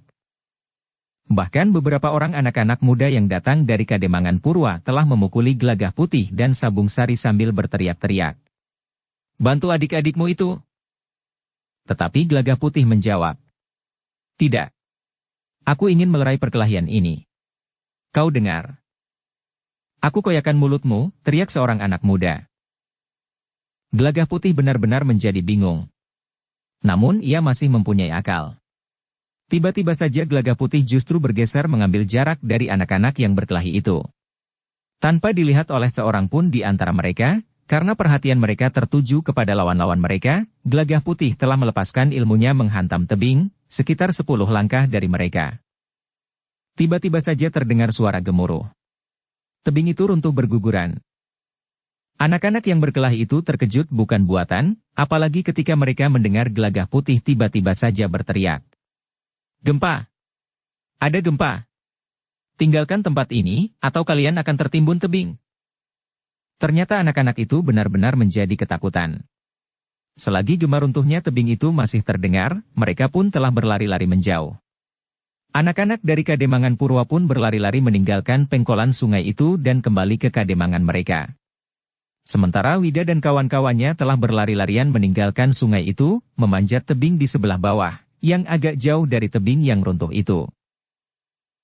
Bahkan beberapa orang anak-anak muda yang datang dari Kademangan Purwa telah memukuli Gelagah Putih dan Sabung Sari sambil berteriak-teriak. Bantu adik-adikmu itu. Tetapi Gelagah Putih menjawab. Tidak. Aku ingin melerai perkelahian ini. Kau dengar. Aku koyakan mulutmu, teriak seorang anak muda. Gelagah Putih benar-benar menjadi bingung. Namun ia masih mempunyai akal. Tiba-tiba saja Gelagah Putih justru bergeser mengambil jarak dari anak-anak yang berkelahi itu. Tanpa dilihat oleh seorang pun di antara mereka, karena perhatian mereka tertuju kepada lawan-lawan mereka, Gelagah Putih telah melepaskan ilmunya menghantam tebing, sekitar 10 langkah dari mereka. Tiba-tiba saja terdengar suara gemuruh. Tebing itu runtuh berguguran. Anak-anak yang berkelahi itu terkejut bukan buatan, apalagi ketika mereka mendengar Gelagah Putih tiba-tiba saja berteriak. Gempa! Ada gempa! Tinggalkan tempat ini, atau kalian akan tertimbun tebing. Ternyata anak-anak itu benar-benar menjadi ketakutan. Selagi gema runtuhnya tebing itu masih terdengar, mereka pun telah berlari-lari menjauh. Anak-anak dari Kademangan Purwa pun berlari-lari meninggalkan pengkolan sungai itu dan kembali ke Kademangan mereka. Sementara Wida dan kawan-kawannya telah berlari-larian meninggalkan sungai itu, memanjat tebing di sebelah bawah, yang agak jauh dari tebing yang runtuh itu.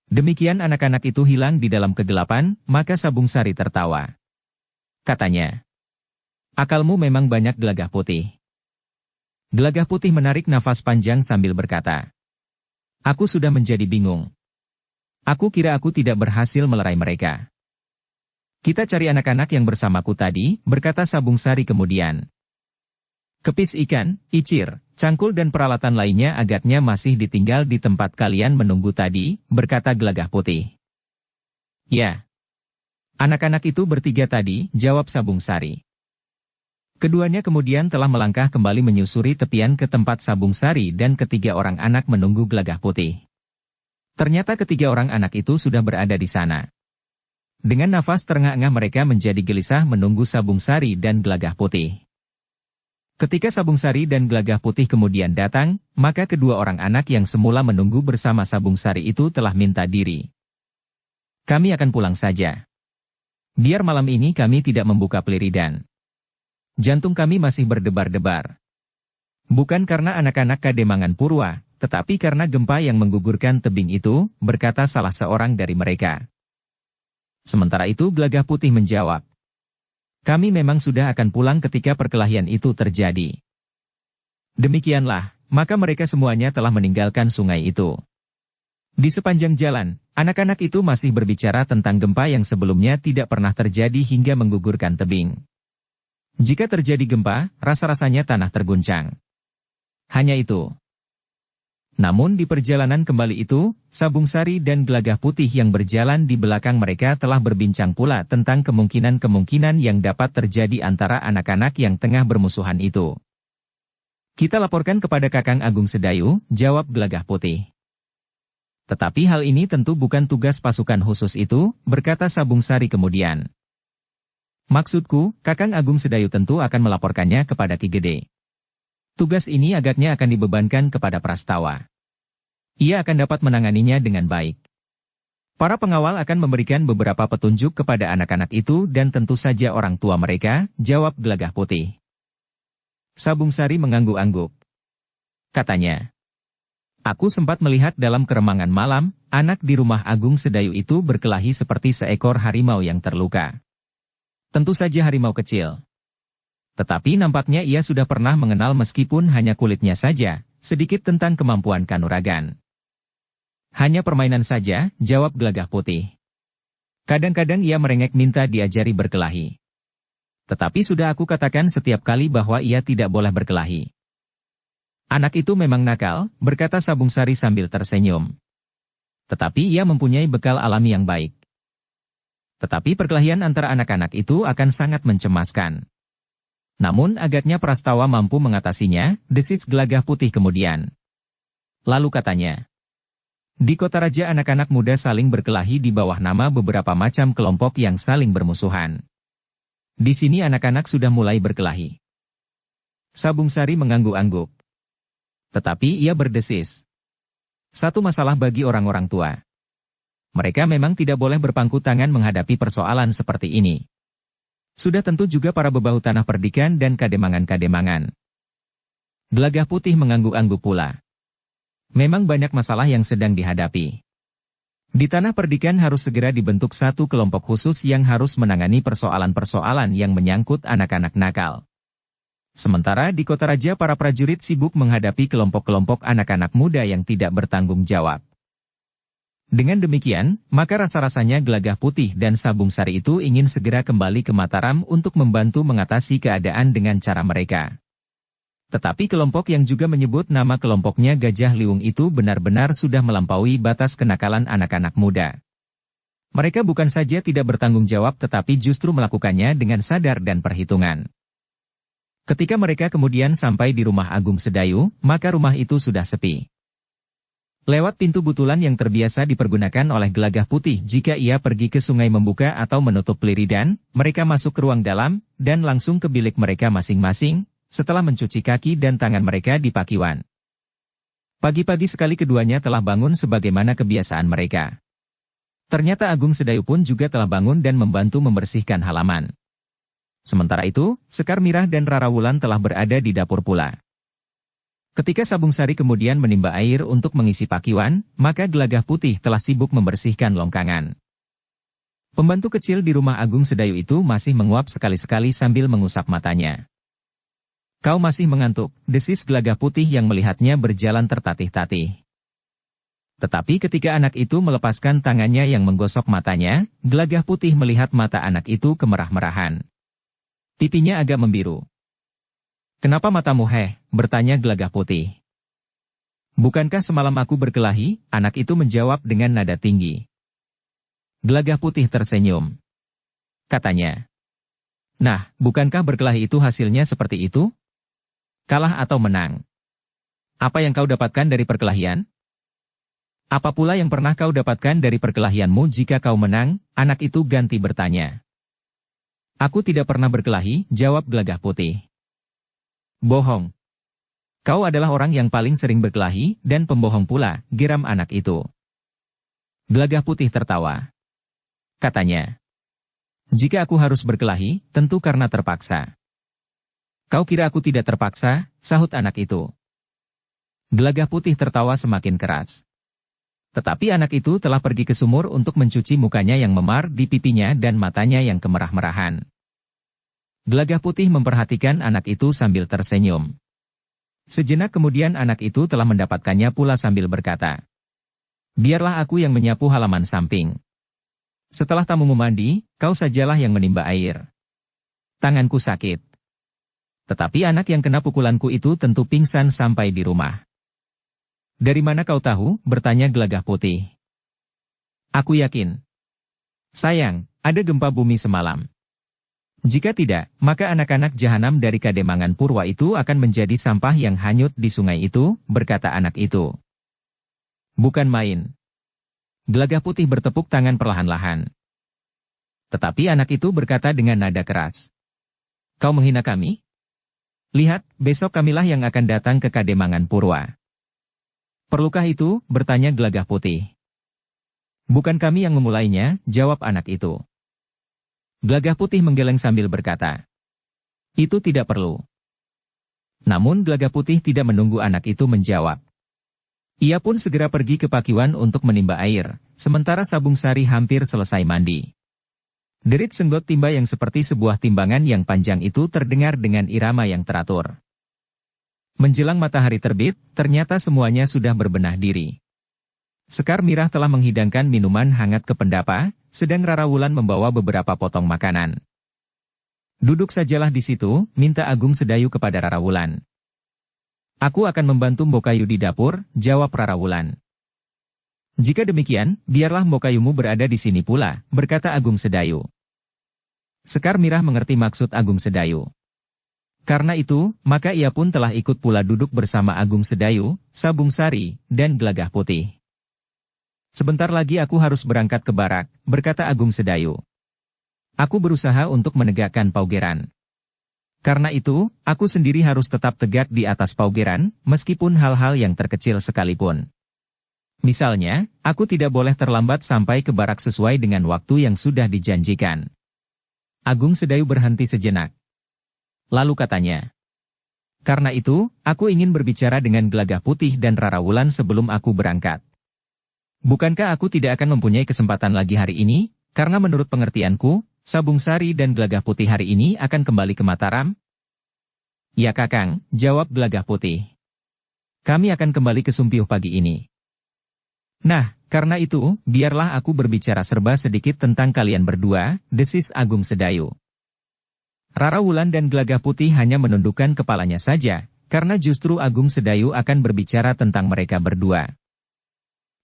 Demikian anak-anak itu hilang di dalam kegelapan, maka Sabung Sari tertawa. Katanya, akalmu memang banyak Gelagah Putih. Gelagah Putih menarik nafas panjang sambil berkata, aku sudah menjadi bingung. Aku kira aku tidak berhasil melerai mereka. Kita cari anak-anak yang bersamaku tadi, berkata Sabung Sari kemudian. Kepis ikan, icir, cangkul dan peralatan lainnya agaknya masih ditinggal di tempat kalian menunggu tadi, berkata Gelagah Putih. Ya. Anak-anak itu bertiga tadi, jawab Sabung Sari. Keduanya kemudian telah melangkah kembali menyusuri tepian ke tempat Sabung Sari dan ketiga orang anak menunggu Gelagah Putih. Ternyata ketiga orang anak itu sudah berada di sana. Dengan nafas terengah-engah mereka menjadi gelisah menunggu Sabung Sari dan Gelagah Putih. Ketika Sabung Sari dan Gelagah Putih kemudian datang, maka kedua orang anak yang semula menunggu bersama Sabung Sari itu telah minta diri. Kami akan pulang saja. Biar malam ini kami tidak membuka Pleridan. Jantung kami masih berdebar-debar. Bukan karena anak-anak Kademangan Purwa, tetapi karena gempa yang menggugurkan tebing itu, berkata salah seorang dari mereka. Sementara itu Gelagah Putih menjawab. Kami memang sudah akan pulang ketika perkelahian itu terjadi. Demikianlah, maka mereka semuanya telah meninggalkan sungai itu. Di sepanjang jalan, anak-anak itu masih berbicara tentang gempa yang sebelumnya tidak pernah terjadi hingga menggugurkan tebing. Jika terjadi gempa, rasa-rasanya tanah terguncang. Hanya itu. Namun di perjalanan kembali itu, Sabung Sari dan Gelagah Putih yang berjalan di belakang mereka telah berbincang pula tentang kemungkinan-kemungkinan yang dapat terjadi antara anak-anak yang tengah bermusuhan itu. Kita laporkan kepada Kakang Agung Sedayu, jawab Gelagah Putih. Tetapi hal ini tentu bukan tugas pasukan khusus itu, berkata Sabung Sari kemudian. Maksudku, Kakang Agung Sedayu tentu akan melaporkannya kepada Ki Gede. Tugas ini agaknya akan dibebankan kepada Prastawa. Ia akan dapat menanganinya dengan baik. Para pengawal akan memberikan beberapa petunjuk kepada anak-anak itu dan tentu saja orang tua mereka, jawab Gelagah Putih. Sabung Sari mengangguk-angguk. Katanya. Aku sempat melihat dalam keremangan malam, anak di rumah Agung Sedayu itu berkelahi seperti seekor harimau yang terluka. Tentu saja harimau kecil. Tetapi nampaknya ia sudah pernah mengenal meskipun hanya kulitnya saja, sedikit tentang kemampuan kanuragan. Hanya permainan saja, jawab Gelagah Putih. Kadang-kadang ia merengek minta diajari berkelahi. Tetapi sudah aku katakan setiap kali bahwa ia tidak boleh berkelahi. Anak itu memang nakal, berkata Sabung Sari sambil tersenyum. Tetapi ia mempunyai bekal alami yang baik. Tetapi perkelahian antara anak-anak itu akan sangat mencemaskan. Namun agaknya Prastawa mampu mengatasinya, desis Gelagah Putih kemudian. Lalu katanya. Di kota raja anak-anak muda saling berkelahi di bawah nama beberapa macam kelompok yang saling bermusuhan. Di sini anak-anak sudah mulai berkelahi. Sabung Sari mengangguk-angguk. Tetapi ia berdesis. Satu masalah bagi orang-orang tua. Mereka memang tidak boleh berpangku tangan menghadapi persoalan seperti ini. Sudah tentu juga para bebahu tanah perdikan dan kademangan-kademangan. Gelagah Putih mengangguk-angguk pula. Memang banyak masalah yang sedang dihadapi. Di tanah perdikan harus segera dibentuk satu kelompok khusus yang harus menangani persoalan-persoalan yang menyangkut anak-anak nakal. Sementara di kota raja para prajurit sibuk menghadapi kelompok-kelompok anak-anak muda yang tidak bertanggung jawab. Dengan demikian, maka rasa-rasanya Gelagah Putih dan Sabung Sari itu ingin segera kembali ke Mataram untuk membantu mengatasi keadaan dengan cara mereka. Tetapi kelompok yang juga menyebut nama kelompoknya Gajah Liung itu benar-benar sudah melampaui batas kenakalan anak-anak muda. Mereka bukan saja tidak bertanggung jawab tetapi justru melakukannya dengan sadar dan perhitungan. Ketika mereka kemudian sampai di rumah Agung Sedayu, maka rumah itu sudah sepi. Lewat pintu butulan yang terbiasa dipergunakan oleh Gelagah Putih jika ia pergi ke sungai membuka atau menutup peliridan, mereka masuk ke ruang dalam, dan langsung ke bilik mereka masing-masing, setelah mencuci kaki dan tangan mereka di pakiwan. Pagi-pagi sekali keduanya telah bangun sebagaimana kebiasaan mereka. Ternyata Agung Sedayu pun juga telah bangun dan membantu membersihkan halaman. Sementara itu, Sekar Mirah dan Rara Wulan telah berada di dapur pula. Ketika Sabung Sari kemudian menimba air untuk mengisi pakiwan, maka Gelagah Putih telah sibuk membersihkan longkangan. Pembantu kecil di rumah Agung Sedayu itu masih menguap sekali-sekali sambil mengusap matanya. Kau masih mengantuk, desis Gelagah Putih yang melihatnya berjalan tertatih-tatih. Tetapi ketika anak itu melepaskan tangannya yang menggosok matanya, Gelagah Putih melihat mata anak itu kemerah-merahan. Pipinya agak membiru. Kenapa matamu bertanya Gelagah Putih. Bukankah semalam aku berkelahi? Anak itu menjawab dengan nada tinggi. Gelagah Putih tersenyum. Katanya. Nah, bukankah berkelahi itu hasilnya seperti itu? Kalah atau menang? Apa yang kau dapatkan dari perkelahian? Apa pula yang pernah kau dapatkan dari perkelahianmu jika kau menang? Anak itu ganti bertanya. Aku tidak pernah berkelahi, jawab Gelagah Putih. Bohong. Kau adalah orang yang paling sering berkelahi, dan pembohong pula, geram anak itu. Gelagah Putih tertawa. Katanya. Jika aku harus berkelahi, tentu karena terpaksa. Kau kira aku tidak terpaksa, sahut anak itu. Gelagah Putih tertawa semakin keras. Tetapi anak itu telah pergi ke sumur untuk mencuci mukanya yang memar di pipinya dan matanya yang kemerah-merahan. Gelagah Putih memperhatikan anak itu sambil tersenyum. Sejenak kemudian anak itu telah mendapatkannya pula sambil berkata, "Biarlah aku yang menyapu halaman samping. Setelah tamumu mandi, kau sajalah yang menimba air. Tanganku sakit." Tetapi anak yang kena pukulanku itu tentu pingsan sampai di rumah. "Dari mana kau tahu?" bertanya Gelagah Putih. "Aku yakin. Sayang, ada gempa bumi semalam. Jika tidak, maka anak-anak jahanam dari Kademangan Purwa itu akan menjadi sampah yang hanyut di sungai itu," berkata anak itu. "Bukan main." Gelagah Putih bertepuk tangan perlahan-lahan. Tetapi anak itu berkata dengan nada keras, "Kau menghina kami? Lihat, besok kamilah yang akan datang ke Kademangan Purwa." "Perlukah itu?" bertanya Gelagah Putih. "Bukan kami yang memulainya," jawab anak itu. Gelagah Putih menggeleng sambil berkata, "Itu tidak perlu." Namun Gelagah Putih tidak menunggu anak itu menjawab. Ia pun segera pergi ke pakiwan untuk menimba air, sementara Sabung Sari hampir selesai mandi. Derit senggot timba yang seperti sebuah timbangan yang panjang itu terdengar dengan irama yang teratur. Menjelang matahari terbit, ternyata semuanya sudah berbenah diri. Sekar Mirah telah menghidangkan minuman hangat ke pendapa, sedang Rara Wulan membawa beberapa potong makanan. "Duduk sajalah di situ," minta Agung Sedayu kepada Rara Wulan. "Aku akan membantu Mbokayu di dapur," jawab Rara Wulan. "Jika demikian, biarlah Mbokayumu berada di sini pula," berkata Agung Sedayu. Sekar Mirah mengerti maksud Agung Sedayu. Karena itu, maka ia pun telah ikut pula duduk bersama Agung Sedayu, Sabung Sari, dan Gelagah Putih. "Sebentar lagi aku harus berangkat ke barak," berkata Agung Sedayu. "Aku berusaha untuk menegakkan paugeran. Karena itu, aku sendiri harus tetap tegak di atas paugeran, meskipun hal-hal yang terkecil sekalipun. Misalnya, aku tidak boleh terlambat sampai ke barak sesuai dengan waktu yang sudah dijanjikan." Agung Sedayu berhenti sejenak. Lalu katanya, "Karena itu, aku ingin berbicara dengan Gelagah Putih dan Rara Wulan sebelum aku berangkat. Bukankah aku tidak akan mempunyai kesempatan lagi hari ini, karena menurut pengertianku, Sabung Sari dan Gelagah Putih hari ini akan kembali ke Mataram?" "Ya Kakang," jawab Gelagah Putih. "Kami akan kembali ke Sumpiyuh pagi ini." "Nah, karena itu, biarlah aku berbicara serba sedikit tentang kalian berdua," desis Agung Sedayu. Rara Wulan dan Gelagah Putih hanya menundukkan kepalanya saja, karena justru Agung Sedayu akan berbicara tentang mereka berdua.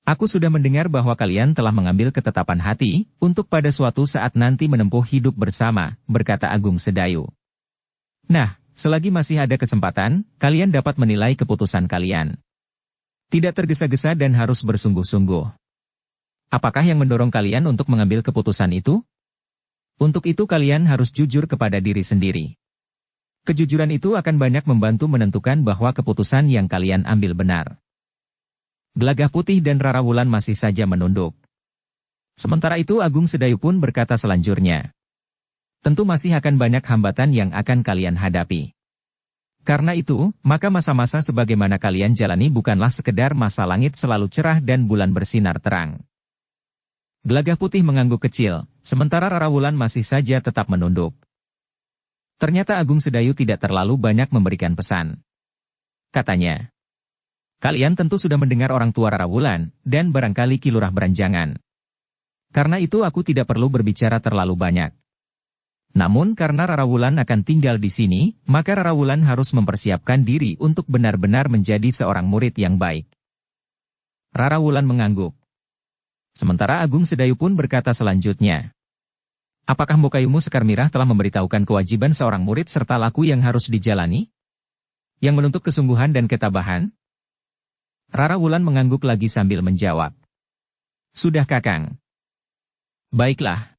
"Aku sudah mendengar bahwa kalian telah mengambil ketetapan hati, untuk pada suatu saat nanti menempuh hidup bersama," berkata Agung Sedayu. "Nah, selagi masih ada kesempatan, kalian dapat menilai keputusan kalian. Tidak tergesa-gesa dan harus bersungguh-sungguh. Apakah yang mendorong kalian untuk mengambil keputusan itu? Untuk itu kalian harus jujur kepada diri sendiri. Kejujuran itu akan banyak membantu menentukan bahwa keputusan yang kalian ambil benar." Gelagah Putih dan Rara Wulan masih saja menunduk. Sementara itu Agung Sedayu pun berkata selanjutnya, "Tentu masih akan banyak hambatan yang akan kalian hadapi. Karena itu, maka masa-masa sebagaimana kalian jalani bukanlah sekedar masa langit selalu cerah dan bulan bersinar terang." Gelagah Putih mengangguk kecil, sementara Rara Wulan masih saja tetap menunduk. Ternyata Agung Sedayu tidak terlalu banyak memberikan pesan. Katanya, "Kalian tentu sudah mendengar orang tua Rara Wulan, dan barangkali Ki Lurah Beranjangan. Karena itu aku tidak perlu berbicara terlalu banyak. Namun karena Rara Wulan akan tinggal di sini, maka Rara Wulan harus mempersiapkan diri untuk benar-benar menjadi seorang murid yang baik." Rara Wulan mengangguk. Sementara Agung Sedayu pun berkata selanjutnya, "Apakah Mbokayumu Sekar Mirah telah memberitahukan kewajiban seorang murid serta laku yang harus dijalani? Yang menuntut kesungguhan dan ketabahan?" Rara Wulan mengangguk lagi sambil menjawab, "Sudah Kakang." "Baiklah.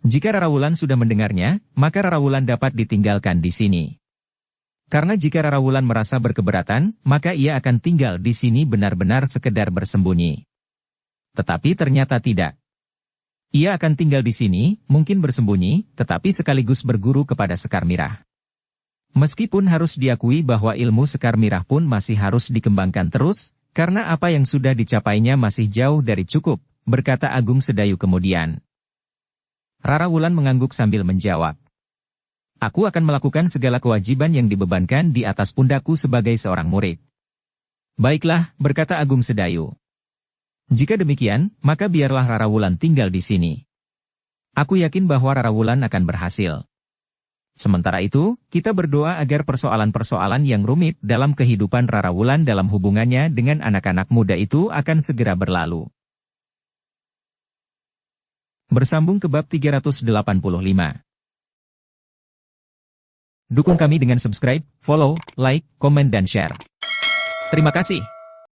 Jika Rara Wulan sudah mendengarnya, maka Rara Wulan dapat ditinggalkan di sini. Karena jika Rara Wulan merasa berkeberatan, maka ia akan tinggal di sini benar-benar sekedar bersembunyi. Tetapi ternyata tidak. Ia akan tinggal di sini, mungkin bersembunyi, tetapi sekaligus berguru kepada Sekar Mirah. Meskipun harus diakui bahwa ilmu Sekar Mirah pun masih harus dikembangkan terus, karena apa yang sudah dicapainya masih jauh dari cukup," berkata Agung Sedayu kemudian. Rara Wulan mengangguk sambil menjawab, Aku akan melakukan segala kewajiban yang dibebankan di atas pundakku sebagai seorang murid. Baiklah, berkata Agung Sedayu. Jika demikian, maka biarlah Rara Wulan tinggal di sini. Aku yakin bahwa Rara Wulan akan berhasil. Sementara itu, kita berdoa agar persoalan-persoalan yang rumit dalam kehidupan Rara Wulan dalam hubungannya dengan anak-anak muda itu akan segera berlalu. Bersambung ke bab 385. Dukung kami dengan subscribe, follow, like, komen dan share. Terima kasih.